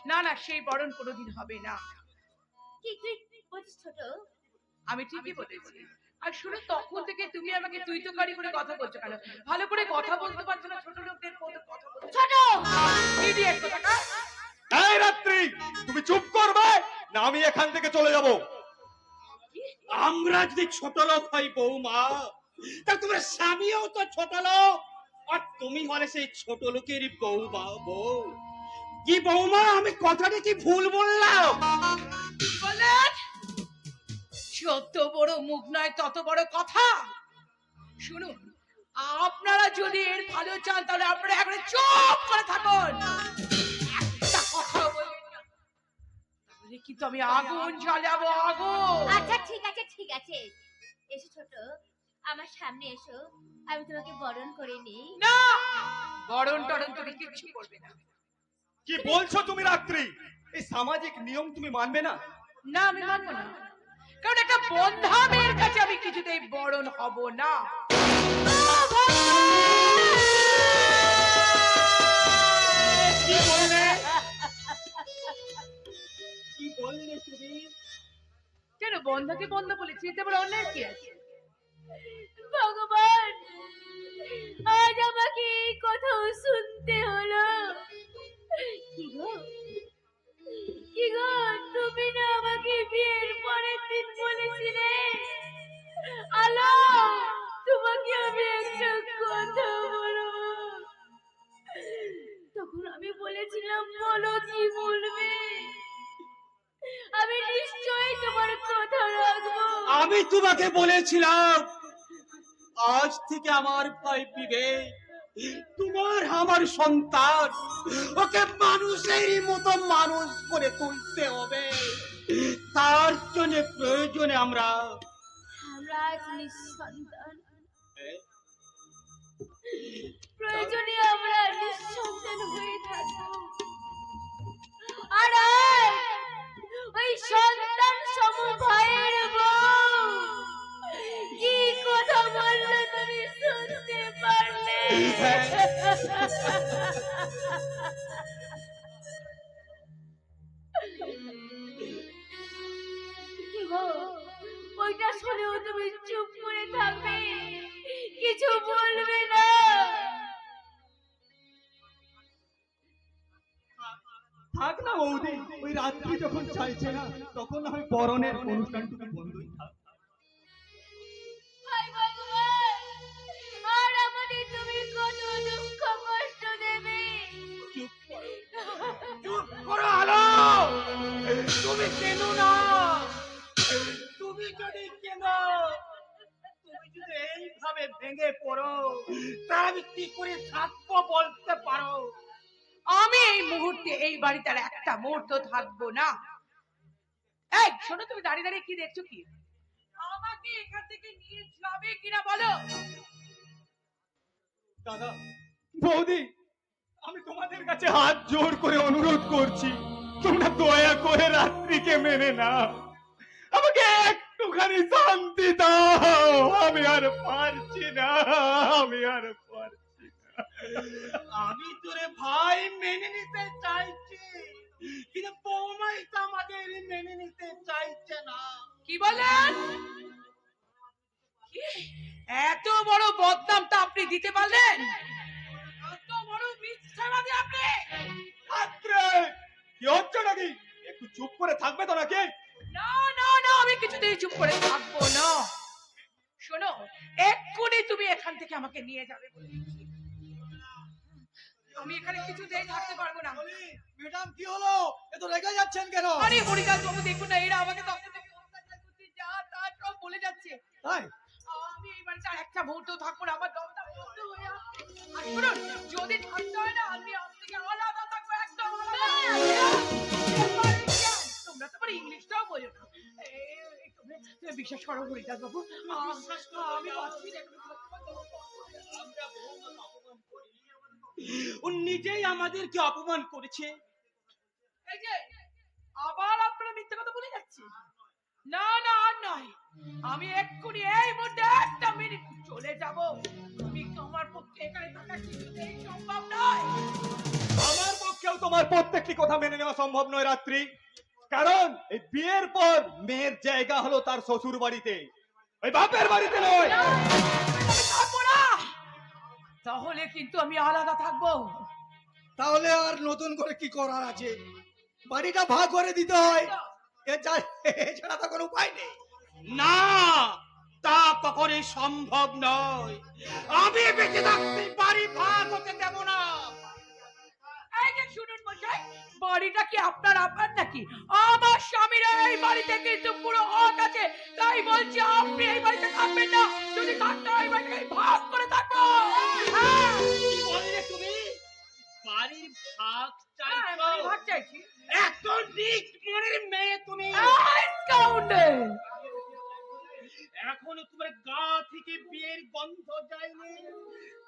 না না, সেই বরণ কোনোদিন হবে না। কি তুই বলছিস ছোট? আমি ঠিকই বলেছি। আর শুনো, তখন থেকে তুমি আমাকে তুই তো কারি করে কথা বলছো কেন? ভালো করে কথা বলতে পারছো না, ছোট লোকদের মতো কথা বলছো। ছোট ইডিয়েট কোথাকার। এই রাত্রি তুমি চুপ করবে না আমি এখান থেকে চলে যাব? আমরা যদি ছোট লোক হই বৌমা, তা তোমার স্বামীও তো ছোট লোক, আর তুমি হলে সেই ছোট লোকেরই বৌমা। বউ কি বৌমা, আমি কথাটা কি ভুল বললাম? বলেন, যত বড় মুখ নয় তত বড় কথা। শুনুন, আপনারা যদি এর ভালো চান তাহলে আপনারা একবারে চুপ করে থাকুন, একটা কথা বলবেন না। তাহলে কিন্তু আমি আগুন জ্বালাবো, আগুন। আচ্ছা ঠিক আছে ঠিক আছে, এসো ছোট, আমার সামনে এসো, আমি তোমাকে বরণ করে নিই। না, বরণ টরণ তুমি কিচ্ছু করবে না। কি বলছো তুমি রাত্রি? এই সামাজিক নিয়ম তুমি মানবে না? না, আমি মানবো না, কারণ একটা বন্ধা মেয়ের কাছে আমি কিছুতেই বরণ হব না। কি বললে, কি বললে তুমি? কেন বন্ধাকে বন্ধা বলেছি, এতে আবার অন্যায় কি আছে? ভগবান, আজ আমাকে এই কথাও শুনতে হলো। কি গো, কি গো, তুমি না আমাকে বিয়ের পরের দিন বলেছিলে, আলো তোমাকে আমি একটা কথা বলবো। তখন আমি বলেছিলাম, বলো কি বলবে, আমি নিশ্চয়ই তোমার কথা রাখবো। আমি তোমাকে বলেছিলাম আজ থেকে আমার ভাই বিবেক তোমার আমার সন্তান, ওকে মানুষের মতো মানুষ করে তুলতে হবে। তার জন্য প্রয়োজনে আমরা আমরা আজ নিঃসন্তান, প্রয়োজনে আমরা নিঃসন্তান হয়ে থাকবো। আর আজ ওই সন্তান সম ভাইয়ের বউ কি কথা বললো তুমি শুনতে পারলে? কি গো, ওইটা শুনেও তুমি চুপ করে থাকবে, কিছু বলবে না? থাক না বৌদি, ওই রাত্রি যখন চাইছে না তখন আমি বরণের অনুষ্ঠানটুকু বন্ধই থাক। হায় ভগবান, আর আমাদের তুমি কত দুঃখ কষ্ট দেবে? চুপ করো আলো, তুমি কেন না, তুমি যদি কেন, তুমি যদি এইভাবে ভেঙে পড়ো তা আমি কি করে থাকবো বলতে পারো? আমি এই মুহূর্তে এই বাড়িতে আর একটা মুহূর্ত থাকবো না। এই শোনো, তুমি দাঁড়িয়ে দাঁড়িয়ে কি দেখছো কি? আমাকে এখান থেকে নিয়ে যাবে কিনা বলো? দাদা, বৌদি, আমি তোমাদের কাছে হাত জোর করে অনুরোধ করছি, তোমরা দয়া করে রাত্রিকে মেনে নাও, আমাকে একটুখানি শান্তি দাও। আমি আর পারছি না, আমি আর পারছি না। আমি তোরে ভাই মেনে নিতে চাইছি, কিন্তু বৌমাই তো আমাদের মেনে নিতে চাইছে না। কি বলেন? কি? এত বড় বদনামটা আপনি দিতে পারলেন? এত বড় মিথ্যাবাদী আপনি! রাত্রে কি হচ্ছে নাকি? একটু চুপ করে থাকবে তো নাকি? না না না, আমি কিছুতেই চুপ করে থাকবো না। শোনো, এক্ষুনি তুমি এখান থেকে আমাকে নিয়ে যাবে বলে দিচ্ছি। আমি এখানে কিছুতেই থাকতে পারবো না। ম্যাডাম কি হলো, এত রেগে যাচ্ছেন কেন? আরে হরিদাস বাবু, দেখুন না, এরা আমাকে তখন থেকে অত্যাচার করছে, যা তা সব বলে যাচ্ছে। তাই আমি এই বাড়িতে আর একটা মুহূর্তও থাকবো না, আমার দমটা বন্ধ হয়ে আসছে। আর শুনুন, যদি থাকতে হয় না, আমি আজ থেকে আলাদা থাকবো, একদম আলাদা। তোমরা তো আবার ইংলিশটাও বোঝো না। তুমি বিশ্বাস করো হরিদাস বাবু, আমি পাচ্ছি না, এখনো থাকতে পারবো না। ও নিজেই আমাদেরকে অপমান করেছে। এই যে আবার আপনারা মিথ্যা কথা বলে যাচ্ছে। না না, আর নয়, আমি এক্ষুনি এই মুহূর্তে একটা মিনিট চলে যাব। তুমি তোমার পক্ষে এখানে থাকা কিছুতেই সম্ভব নয়। আমার পক্ষেও তোমার প্রত্যেকটি কথা মেনে নেওয়া সম্ভব নয় রাত্রি, কারণ এই বিয়ের পর মেয়ের জায়গা হলো তার শ্বশুর বাড়িতে, ওই বাপের বাড়িতে নয়। আমি থাকবো না, তাহলে কিন্তু আমি আলাদা থাকবো। তাহলে আর নতুন করে কি করার আছে? বাড়িটা ভাগ করে দিতে হয়, এছাড়া তো কোনো উপায় নেই। না, তা কখনোই সম্ভব নয়। আমি বেঁচে থাকতে বাড়ি ভাগ হতে দেব না। এই যে শুনুন মশাই, বাড়িটা কি আপনার আপনার নাকি? আমার স্বামীর এই বাড়িতে কিন্তু পুরো হক আছে, তাই বলছি আপনি এই বাড়িতে থাকবেন না। যদি থাকতে হয়, এই বাড়িটাকে ভাগ করে থাকবো। হ্যাঁ, কি বললে তুমি? বাড়ির ভাগ হ্যাঁ, চাইছো? বাড়ির ভাগ চাইছি। এত নিচ মনের মেয়ে তুমি! এই স্কাউন্ডেল! এখনো তোমার গা থেকে বিয়ের গন্ধ যায়নি,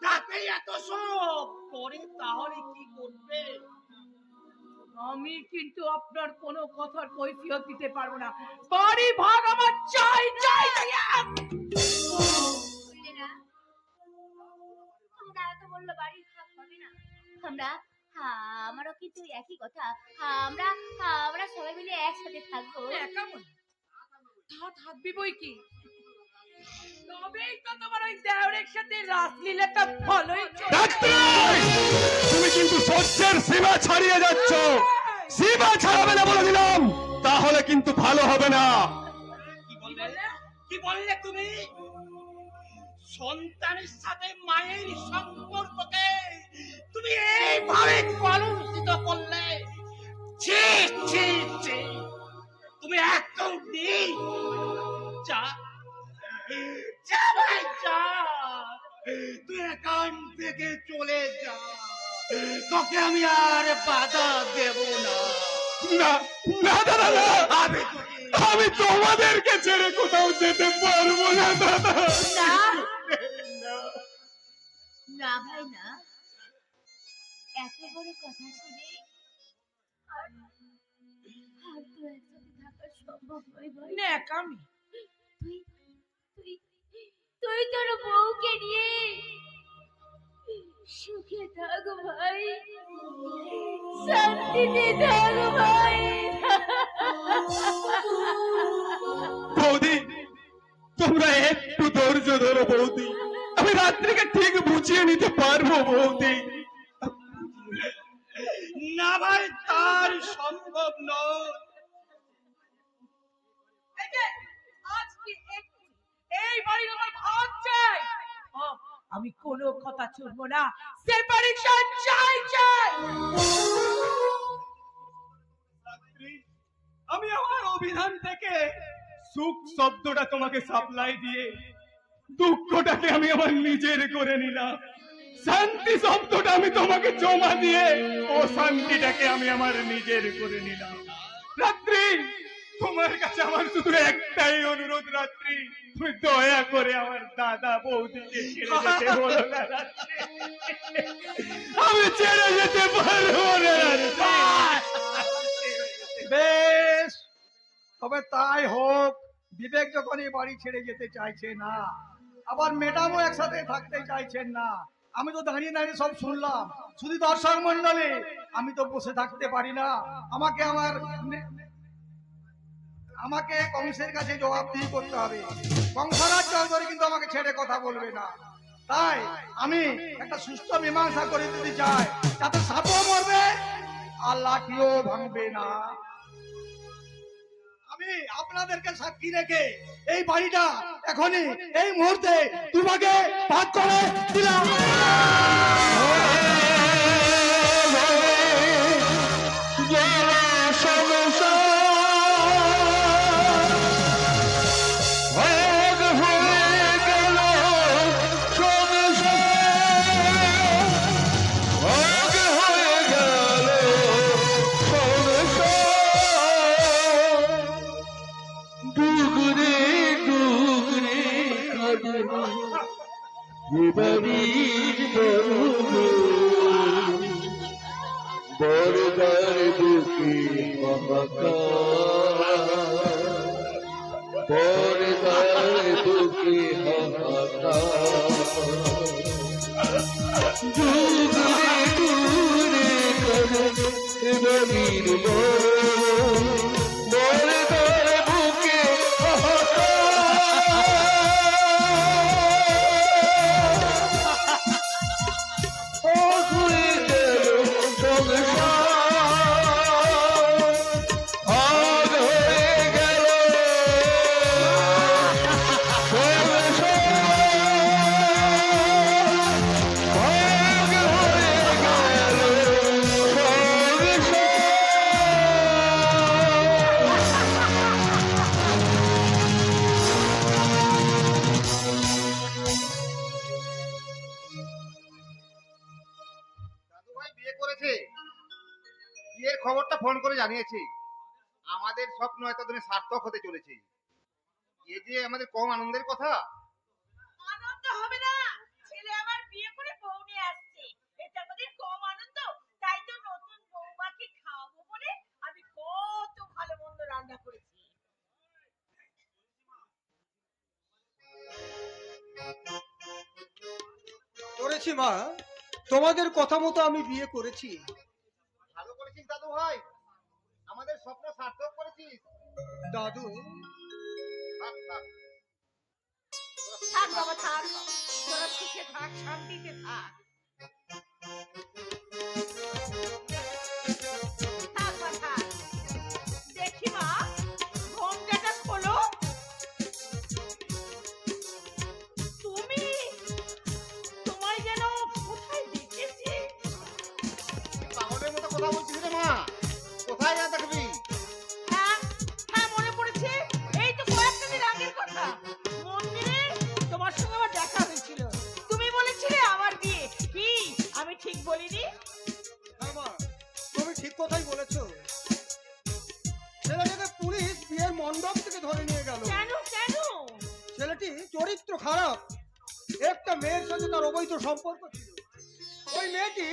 তাতেই এত সব করে, তাহলে কি করবে? আমি কিন্তু আপনার কোনো কথার কৈফিয়ত দিতে পারবো না। বাড়ি ভাগ আমার চাই চাই চাই। বুঝলে না, তোমরা তো বললো বাড়ির ভাগ হবে না। আমারও কিন্তু একই কথা। আমরা আমরা সবাই মিলে একসাথে থাকবো। কেমন তা থাকবি বই কি, তবেই তো তোমার ওই দেওরের সাথে রাসলীলাটা ভালোই চলবে। রাত্রি, তুমি কিন্তু সহ্যের সীমা ছাড়িয়ে যাচ্ছ। সীমা ছাড়াবে না বলে দিলাম, তাহলে কিন্তু ভালো হবে না। কি বললে? কি বললে তুমি? সন্তানের সাথে মায়ের সম্পর্ককে তুমি এইভাবে কলঙ্কিত করলে? ছি ছি ছি, তুমি এত নীচ! যা যা ভাই যা, তুই এখান থেকে চলে যা, তোকে আমি আর বাধা দেব না। না না দাদা, না, আমি তোকে আমি তোমাদেরকে ছেড়ে কোথাও যেতে পারবো না দাদা। না না। না ভাই না, এত বড় কথা শুনে আর আর তো একসাথে থাকা সম্ভব নয় ভাই। ন্যাকামি! তুই তুই তুই তোর বউকে নিয়ে সুখে থাক ভাই, শান্তিতে থাক ভাই। বৌদি, তোমরা একটু ধৈর্য ধরো বৌদি, আমি রাত্রিকে ঠিক বুঝিয়ে নিতে পারবো বৌদি। না ভাই, তার সম্ভব নয়। এই যে, আজকে এক্ষুনি এই বাড়ির আমার ভাগ চাই। আমি কোনো কথা শুনবো না, সেপারেশন চাই চাই। রাত্রি, আমি আমার অভিধান থেকে সুখ শব্দটা তোমাকে সাপ্লাই দিয়ে দুঃখটাকে আমি আমার নিজের করে নিলাম। শান্তি শব্দটা আমি তোমাকে জমা দিয়ে ও শান্তিটাকে আমি আমার নিজের করে নিলাম। রাত্রি, তোমার কাছে আমার শুধু একটাই অনুরোধ রাত্রি, তুমি দয়া করে আমার দাদা বৌদিকে ছেড়ে যেতে বলো না রাত্রি। আমি ছেড়ে যেতে পারবো না রাত্রি। বেশ, তবে তাই হোক। বিবেক যখন এই বাড়ি ছেড়ে যেতে চাইছে না, আবার ম্যাডামও একসাথে থাকতে চাইছেন না, আমি তো দাঁড়িয়ে দাঁড়িয়ে সব শুনলাম। শুধু দর্শক মন্ডলী, আমি তো বসে থাকতে পারি না, আমাকে কংসের কাছে জবাবদিহি করতে হবে। কংসরাজ চৌধুরী কিন্তু আমাকে ছেড়ে কথা বলবে না। তাই আমি একটা সুস্থ মীমাংসা করে দিতে চাই, যাতে সাপও মরবে আর লাঠিও ভাঙবে না। আমি আপনাদেরকে সাক্ষী রেখে এই বাড়িটা এখনই এই মুহূর্তে তোমাকে ভাগ করে দিলাম। বরদার বুকে হাহাকার, বরদার বুকে হাহাকার, ডুগরে ডুগরে করে নদীর বরদার বুকে বিয়ের খবরটা ফোন করে জানিয়েছি। আমাদের স্বপ্ন এতদিনে সার্থক হতে চলেছে। এ যে আমাদের কম আনন্দের কথা। আনন্দ হবে না, ছেলে আমার বিয়ে করে বউ নিয়ে আসছে, এটা আমাদের কম আনন্দ। তাই তো নতুন বৌমাকে খাওয়াবো বলে আমি কত ভালো মন্দ রান্না করেছি। করেছি মা, তোমাদের কথা মতো আমি বিয়ে করেছি। ভালো করেছিস দাদু ভাই, আমাদের স্বপ্ন সার্থক করেছিস। দাদু থাক থাক থাক বাবা থাক, তোরা সুখে থাক, শান্তিতে থাক। থাক মা থাক। দেখি মা, ঘোমটাটা খোলো। তুমি, তোমায় যেন কোথায় দেখেছি। পাগলের মতো কথা বলছিস রে মা, কোথায় যা দেখবি? হ্যাঁ হ্যাঁ মনে পড়েছে, এই তো কয়েকটা দিন আগের কথা। মন্দিরে তোমার সঙ্গে আমার দেখা হয়েছিল, তুমি বলেছিলে আমার বিয়ে। কি আমি ঠিক বলিনি? হ্যাঁ মা, তুমি ঠিক কথাই বলেছো। ছেলেটাকে পুলিশ বিয়ের মণ্ডপ থেকে ধরে নিয়ে গেল। কেন কেন? ছেলেটি চরিত্র খারাপ, একটা মেয়ের সাথে তার অবৈধ সম্পর্ক ছিল। ওই মেয়েটি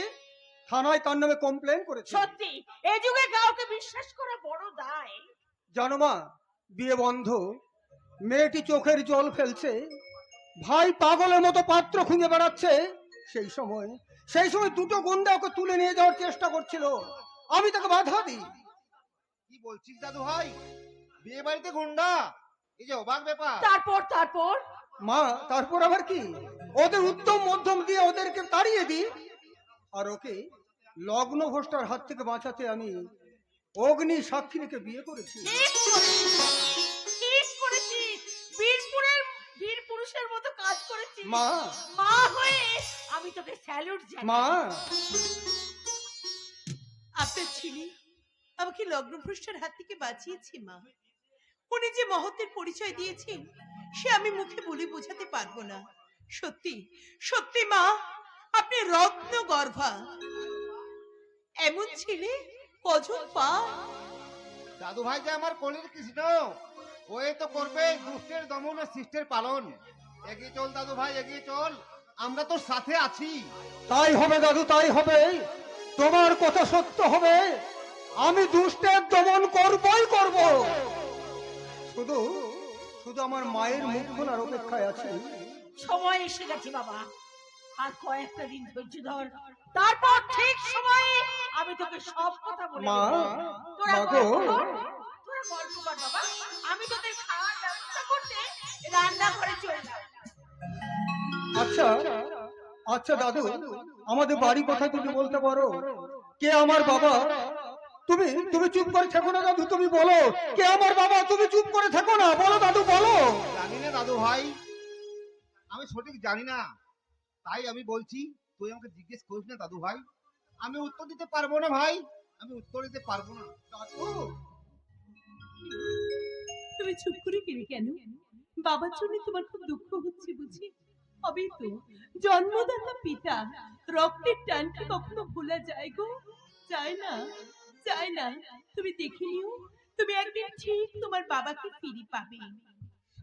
থানায় তার নামে কমপ্লেন করেছে। সত্যি এই যুগে কাউকে বিশ্বাস করা বড় দায়। জানো মা, বিয়ে বন্ধ, মেয়েটি চোখের জল ফেলছে, ভাই পাগলের মতো পাত্র খুঁজে বেড়াচ্ছে। সেই সময় দুটো গুন্ডা ওকে তুলে নিয়ে যাওয়ার চেষ্টা করছিল, আমি তাকে বাধা দিই। কি বলছিস দাদু ভাই, বিয়ে বাড়িতে গুন্ডা? এই যে অবাক ব্যাপার। তারপর মা, তারপর আবার কি, ওদের উত্তম মধ্যম দিয়ে ওদেরকে তাড়িয়ে দিই। আর ওকে লগ্ন ভ্রষ্টার হাত থেকে বাঁচাতে আমি অগ্নি সাক্ষীকে বিয়ে করেছি। ঠিক করেছিস, বীর পুরুষের মতো কাজ করেছিস। মা, মা হয়ে আমি তোকে স্যালুট জানাই। মা, আপনার ছেলে আমাকে লগ্নভ্রষ্টের হাত থেকে বাঁচিয়েছে মা। উনি যে মহত্বের পরিচয় দিয়েছেন সে আমি মুখে বলে বোঝাতে পারবো না। সত্যি সত্যি মা, আপনি রত্ন গর্ভা। এমন ছেলে কজন পায়? দাদু ভাই যে আমার কলির কৃষ্ণ, ওই তো করবে দুষ্টের দমন ও শিষ্টের পালন। এগিয়ে চল দাদু ভাই, এগিয়ে চল, আমরা তোর সাথে আছি। তাই হবে দাদু, তাই হবে। তোমার কথা সত্য হবে। আমি দুষ্টের দমন করবই করব। শুধু শুধু আমার মায়ের মুখ খোলার অপেক্ষায় আছি। সময় এসে গেছে বাবা, আর কয়েকটা দিন ধৈর্য ধর, তারপর ঠিক সময়ে আমি তোকে সব কথা বলে মা, দেব। তোরা মা গো। গল্প কর বাবা, আমি তোদের খাওয়ার ব্যবস্থা করতে রান্না ঘরে চলে যাব। আচ্ছা আচ্ছা দাদু, আমাদের বাড়ি কোথায় তুমি বলতে পারো? কে আমার বাবা? তুমি তুমি চুপ করে থাকো না দাদু, তুমি বলো কে আমার বাবা? তুমি চুপ করে থাকো না, বলো দাদু বলো। জানি না দাদু ভাই, আমি সঠিক জানি না, তাই আমি বলছি তুই আমাকে জিজ্ঞেস করিস না দাদু ভাই। আমি উত্তর দিতে পারবো না ভাই, আমি উত্তর দিতে পারবো না। দাদু, তুমি চুপ করে গেলে কেন? বাবার জন্য তোমার খুব দুঃখ হচ্ছে বুঝি? হবে তো, জন্মদাতা পিতা, রক্তের টান কি কখনো ভোলা যায় গো? যায় না, যায় না। তুমি দেখে নিও, তুমি একদিন ঠিক তোমার বাবাকে ফিরে পাবে।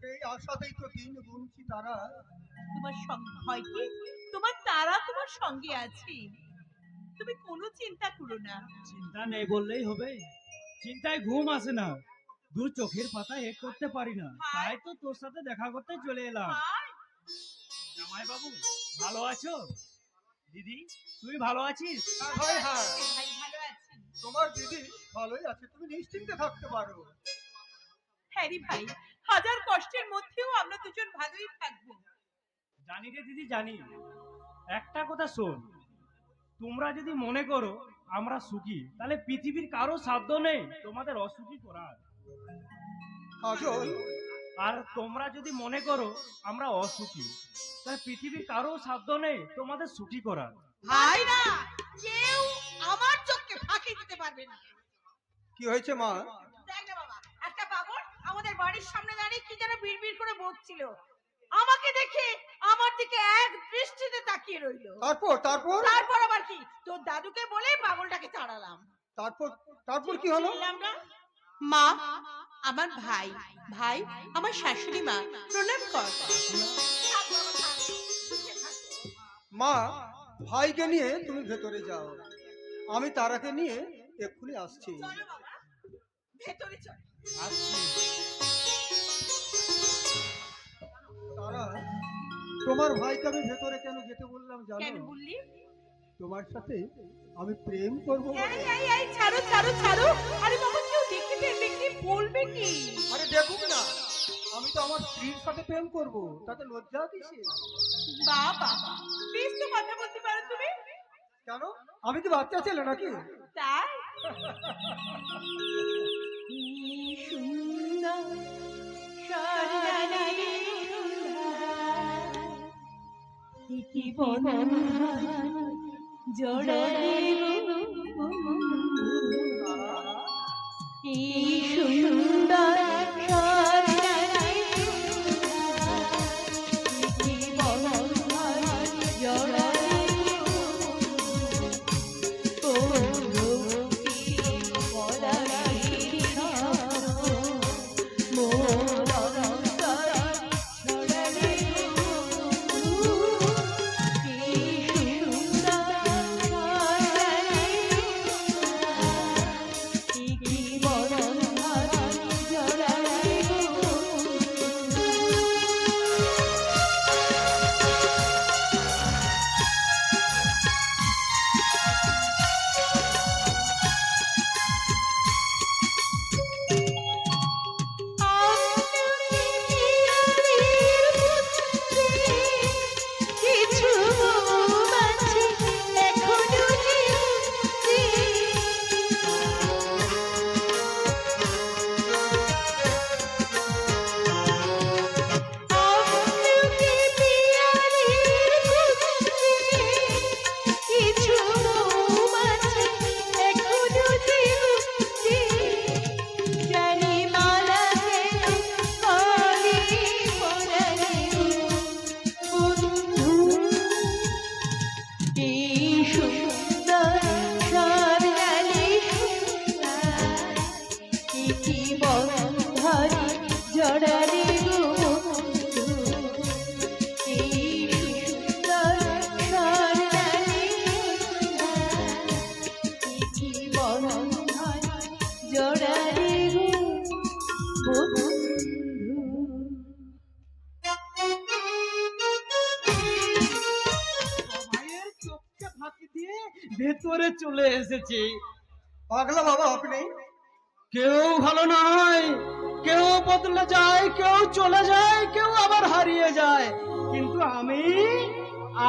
সেই আশাতেই তো দিন গুনছি তারা। তোমার সঙ্গে হয় কি, তোমার তারা তোমার সঙ্গে আছে। তুমি কোনো চিন্তা করো না। চিন্তা নেই বললেই হবে, চিন্তায় ঘুম আসে না, দু চোখের পাতা এক করতে পারি না, তাই তো তোর সাথে দেখা করতে চলে এলাম। জামাই বাবু ভালো আছো? দিদি তুই ভালো আছিস? ভাই হ্যাঁ, ভাই ভালো আছি। তোমার দিদি ভালোই আছে, তুমি নিশ্চিন্তে থাকতে পারো। হ্যাঁ রে ভাই, হাজার কষ্টের মধ্যেও আমরা দুজন ভালোই থাকবো। জানি রে দিদি জানি। একটা কথা শোন, তোমরা যদি মনে করো আমরা সুখী, তাহলে পৃথিবীর কারো সাধ্য নেই তোমাদের অসুখী করার। কাজল, আর তোমরা যদি মনে করো আমরা অসুখী, তাহলে পৃথিবীর কারো সাধ্য নেই তোমাদের সুখী করার। ভাই না, কেউ আমার চোখকে ফাঁকি দিতে পারবে না। কি হয়েছে মা? দেখ না বাবা, একটা পাগল আমাদের বাড়ির সামনে দাঁড়িয়ে কি যেন বিড়বিড় করে বকছিল। আমাকে দেখে আমার দিকে এক দৃষ্টিতে তাকিয়ে রইলো। তারপর তারপর তারপর আবার কি, তোর দাদুকে বলে পাগলটাকে তাড়ালাম। তারপর তারপর কি হলো? বললাম না, মা, আমার ভাই, ভাই আমার শাশুড়ি মা, প্রণাম কর। থাক বাবা, থাক। সুখে থাক। মা, ভাইকে নিয়ে তুমি ভেতরে যাও, আমি তারাকে নিয়ে এক্ষুনি আসছি। চলো বাবা, ভেতরে চল। তারা, তোমার ভাইকে আমি ভেতরে কেন যেতে বললাম কেন জানো? বললি? তোমার সাথে আমি প্রেম করবো বলে। এই ছাড়ো ছাড়ো ছাড়ো। আরে বাবা, কেউ দেখে ফেলবে, কি বলবে কি? আরে দেখুক না, আমি তো আমার স্ত্রীর সাথে প্রেম করব, তাতে লজ্জা কিসে? বাবা, বেশ তো কথা বলতে পারো তুমি। কেন, আমি কি বাচ্চা ছেলে নাকি? তাই সুন্দর স্বর্ণালী কি বন্ধন জড়ালে এই সুন্দর স্বর্ণালী কি বন্ধন জড়ালে ভেতরে চলে এসেছে। পাগলা বাবা আপনি? কেউ ভালো নয়, কেউ বদলে যায়, কেউ চলে যায়, কেউ আবার হারিয়ে যায়, কিন্তু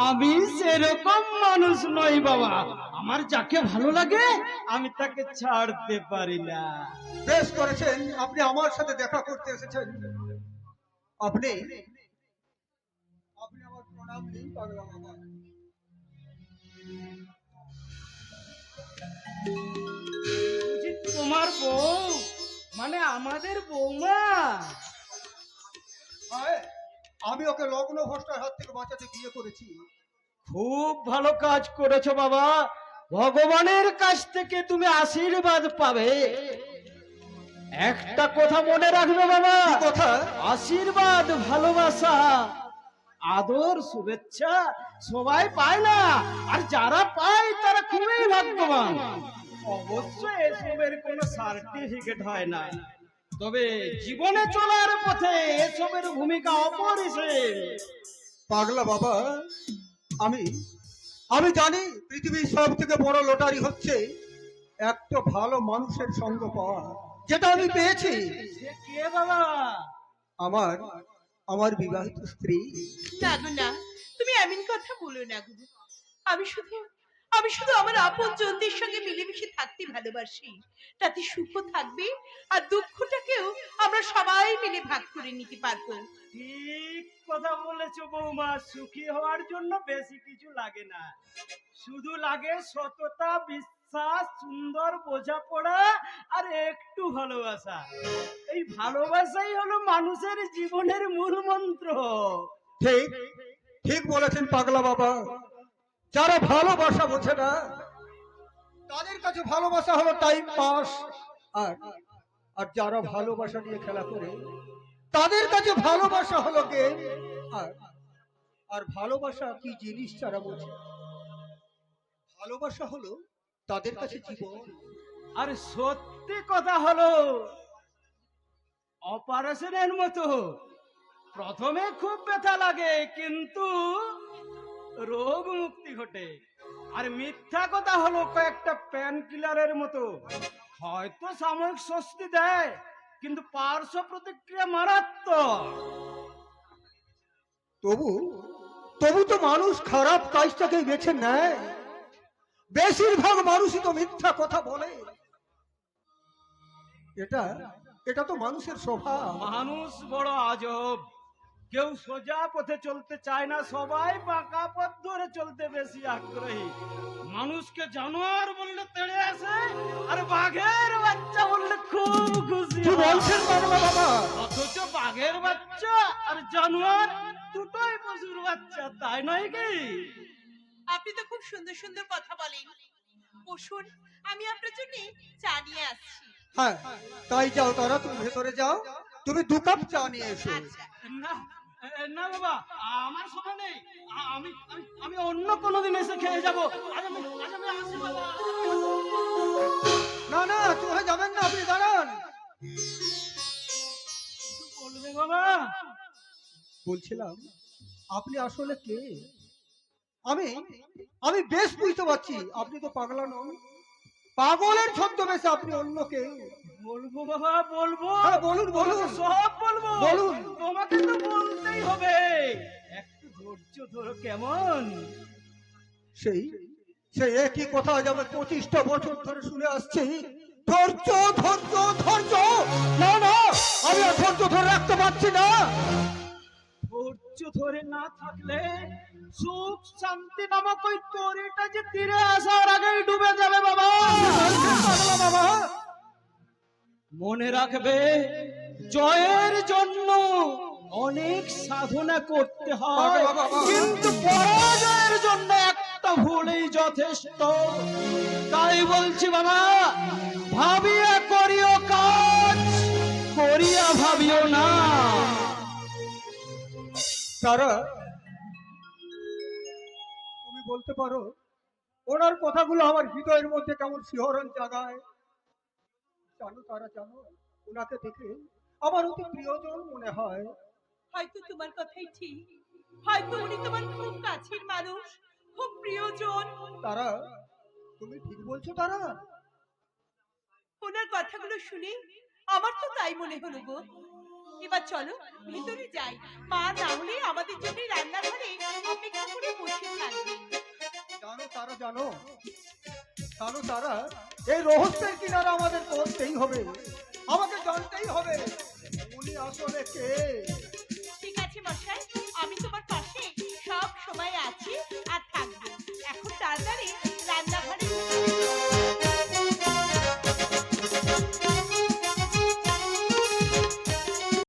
আমি সেরকম মানুষ নই বাবা। আমার যাকে ভালো লাগে আমি তাকে ছাড়তে পারি না। বেশ করেছেন, আপনি আমার সাথে দেখা করতে এসেছেন। আপনি আপনি আমার প্রণাম দিন পাগলা বাবা। বুঝি তোমার বউ, মানে আমাদের বৌমা? হ্যাঁ, আমি ওকে লগ্ন ভ্রষ্টার হাত থেকে বাঁচাতে বিয়ে করেছি। খুব ভালো কাজ করেছো বাবা, ভগবানের কাছ থেকে তুমি আশীর্বাদ পাবে। একটা কথা মনে রাখবে বাবা, কি কথা? আশীর্বাদ, ভালোবাসা, আদর, শুভেচ্ছা সবাই পায় না, আর যারা পায় তারা খুবই ভাগ্যবান। অবশ্য এসবের কোনো সার্টিফিকেট হয় না, তবে জীবনে চলার পথে এসবের ভূমিকা অপরিসীম। পাগলা বাবা, আমি আমি জানি পৃথিবীর সব থেকে বড় লটারি হচ্ছে একটা ভালো মানুষের সঙ্গ পাওয়া, যেটা আমি পেয়েছি। সে কে বাবা? আমার আমার বিবাহিত স্ত্রী। না গো না, তুমি এমন কথা বলো না গো। আমি শুধু আমার আপন জনদের সঙ্গে মিলেমিশে থাকতে ভালোবাসি। তাতে সুখও থাকবে, আর দুঃখটাকেও আমরা সবাই মিলে ভাগ করে নিতে পারবো। ঠিক কথা বলেছো বৌমা, সুখী হওয়ার জন্য বেশি কিছু লাগে না, শুধু লাগে সততা, বিশ্বাস, সুন্দর বোঝাপড়া আর একটু ভালোবাসা। এই ভালোবাসাই হলো মানুষের জীবনের মূল মন্ত্র। ঠিক ঠিক বলেছেন পাগলা বাবা। যারা ভালোবাসা বোঝে না তাদের কাছে ভালোবাসা হলো টাইম পাস, আর আর যারা ভালোবাসা নিয়ে খেলা করে তাদের কাছে ভালোবাসা হলো গেম। আর আর ভালোবাসা কি জিনিস তারা বোঝে। ভালোবাসা হলো তাদের কাছে জীবন। আর সত্যি কথা হলো অপারেশনের মতো, প্রথমে খুব ব্যথা লাগে কিন্তু রোগ মুক্তি ঘটে। আর মিথ্যা কথা হলো কয়েকটা পেন কিলারের মতো, হয়তো সাময়িক স্বস্তি দেয় কিন্তু পার্শ্ব প্রতিক্রিয়া মারাত্মক। তবু তবু তো মানুষ খারাপ কাজটাকে বেছে নেয়। বেশিরভাগ মানুষই তো মিথ্যা কথা বলে। এটা এটা তো মানুষের স্বভাব। মানুষ বড় আজব, কেউ সোজা পথে চলতে চায় না, সবাই বাঁকা পথ ধরে চলতে বেশি আগ্রহী। মানুষকে জানোয়ার বললে তেড়ে আসে, আর বাঘের বাচ্চা বললে খুব খুশি কি হয়। বলছেন পাগলা বাবা? অথচ বাঘের বাচ্চা আর জানোয়ার দুটোই পশুর বাচ্চা, তাই নয় কি? আপনি তো খুব সুন্দর সুন্দর কথা বলেন। বসুন, আমি আপনার জন্য চা নিয়ে আসছি। হ্যাঁ, তাই যাও, তারা তুমি ভেতরে যাও, তুমি 2 কাপ চা নিয়ে এসো। আচ্ছা। না না বাবা, আমার সময় নেই, আমি আমি আমি অন্য কোনো দিন এসে খেয়ে যাবো। আজ আমি আসি বাবা। না না, কোথায় যাবেন না, আপনি দাঁড়ান। বলবে বাবা? বলছিলাম আপনি আসলে কে? আমি আমি বেশ বুঝতে পারছি আপনি তো পাগলা নন। পাগলের ছদ্মবেশে আপনি অন্য কেউ। বলবো বাবা, বলবো। হ্যাঁ, বলুন বলুন সব বলবো। বলুন। তোমাকে তো বলতেই হবে, একটু ধৈর্য ধরো কেমন? সেই সেই একই কথা আজ আমি 25টা বছর ধরে শুনে আসছি। ধৈর্য ধৈর্য ধৈর্য। না না, আমি আর ধৈর্য ধরে রাখতে পারছি না। ধৈর্য ধরে না থাকলে সুখ শান্তি নামক ওই তরিটা যে তীরে আসার আগেই ডুবে যাবে বাবা। পাগলা বাবা, মনে রাখবে, জয়ের জন্য অনেক সাধনা করতে হয়, বাবা, বাবা। কিন্তু পরাজয়ের জন্য একটা ভুলই যথেষ্ট। তাই বলছি বাবা, ভাবিয়া করিও কাজ, করিয়া ভাবিও না। তারা তুমি বলতে পারো ওনার কথাগুলো আমার হৃদয়ের মধ্যে কেমন শিহরণ জাগায়। জানো তারা, জানো ওনাকে দেখে আমার অতি প্রিয়জন মনে হয়। হয়তো তোমার কথাই ঠিক, হয়তো উনি তোমার খুব কাছের মানুষ, খুব প্রিয়জন। তারা তুমি ঠিক বলছো তারা? ওনার কথাগুলো শুনে আমার তো তাই মনে হলো গো। এবার চলো ভেতরে যাই, মা না হলে আমাদের জন্য রান্নাঘরে অপেক্ষা করে বসে থাকবে। জানো তারা, জানো জানো তারা, এই রহস্যের কিনারা আমাদের করতেই হবে, আমাকে জানতেই হবে উনি আসলে কে। ঠিক আছে মশাই,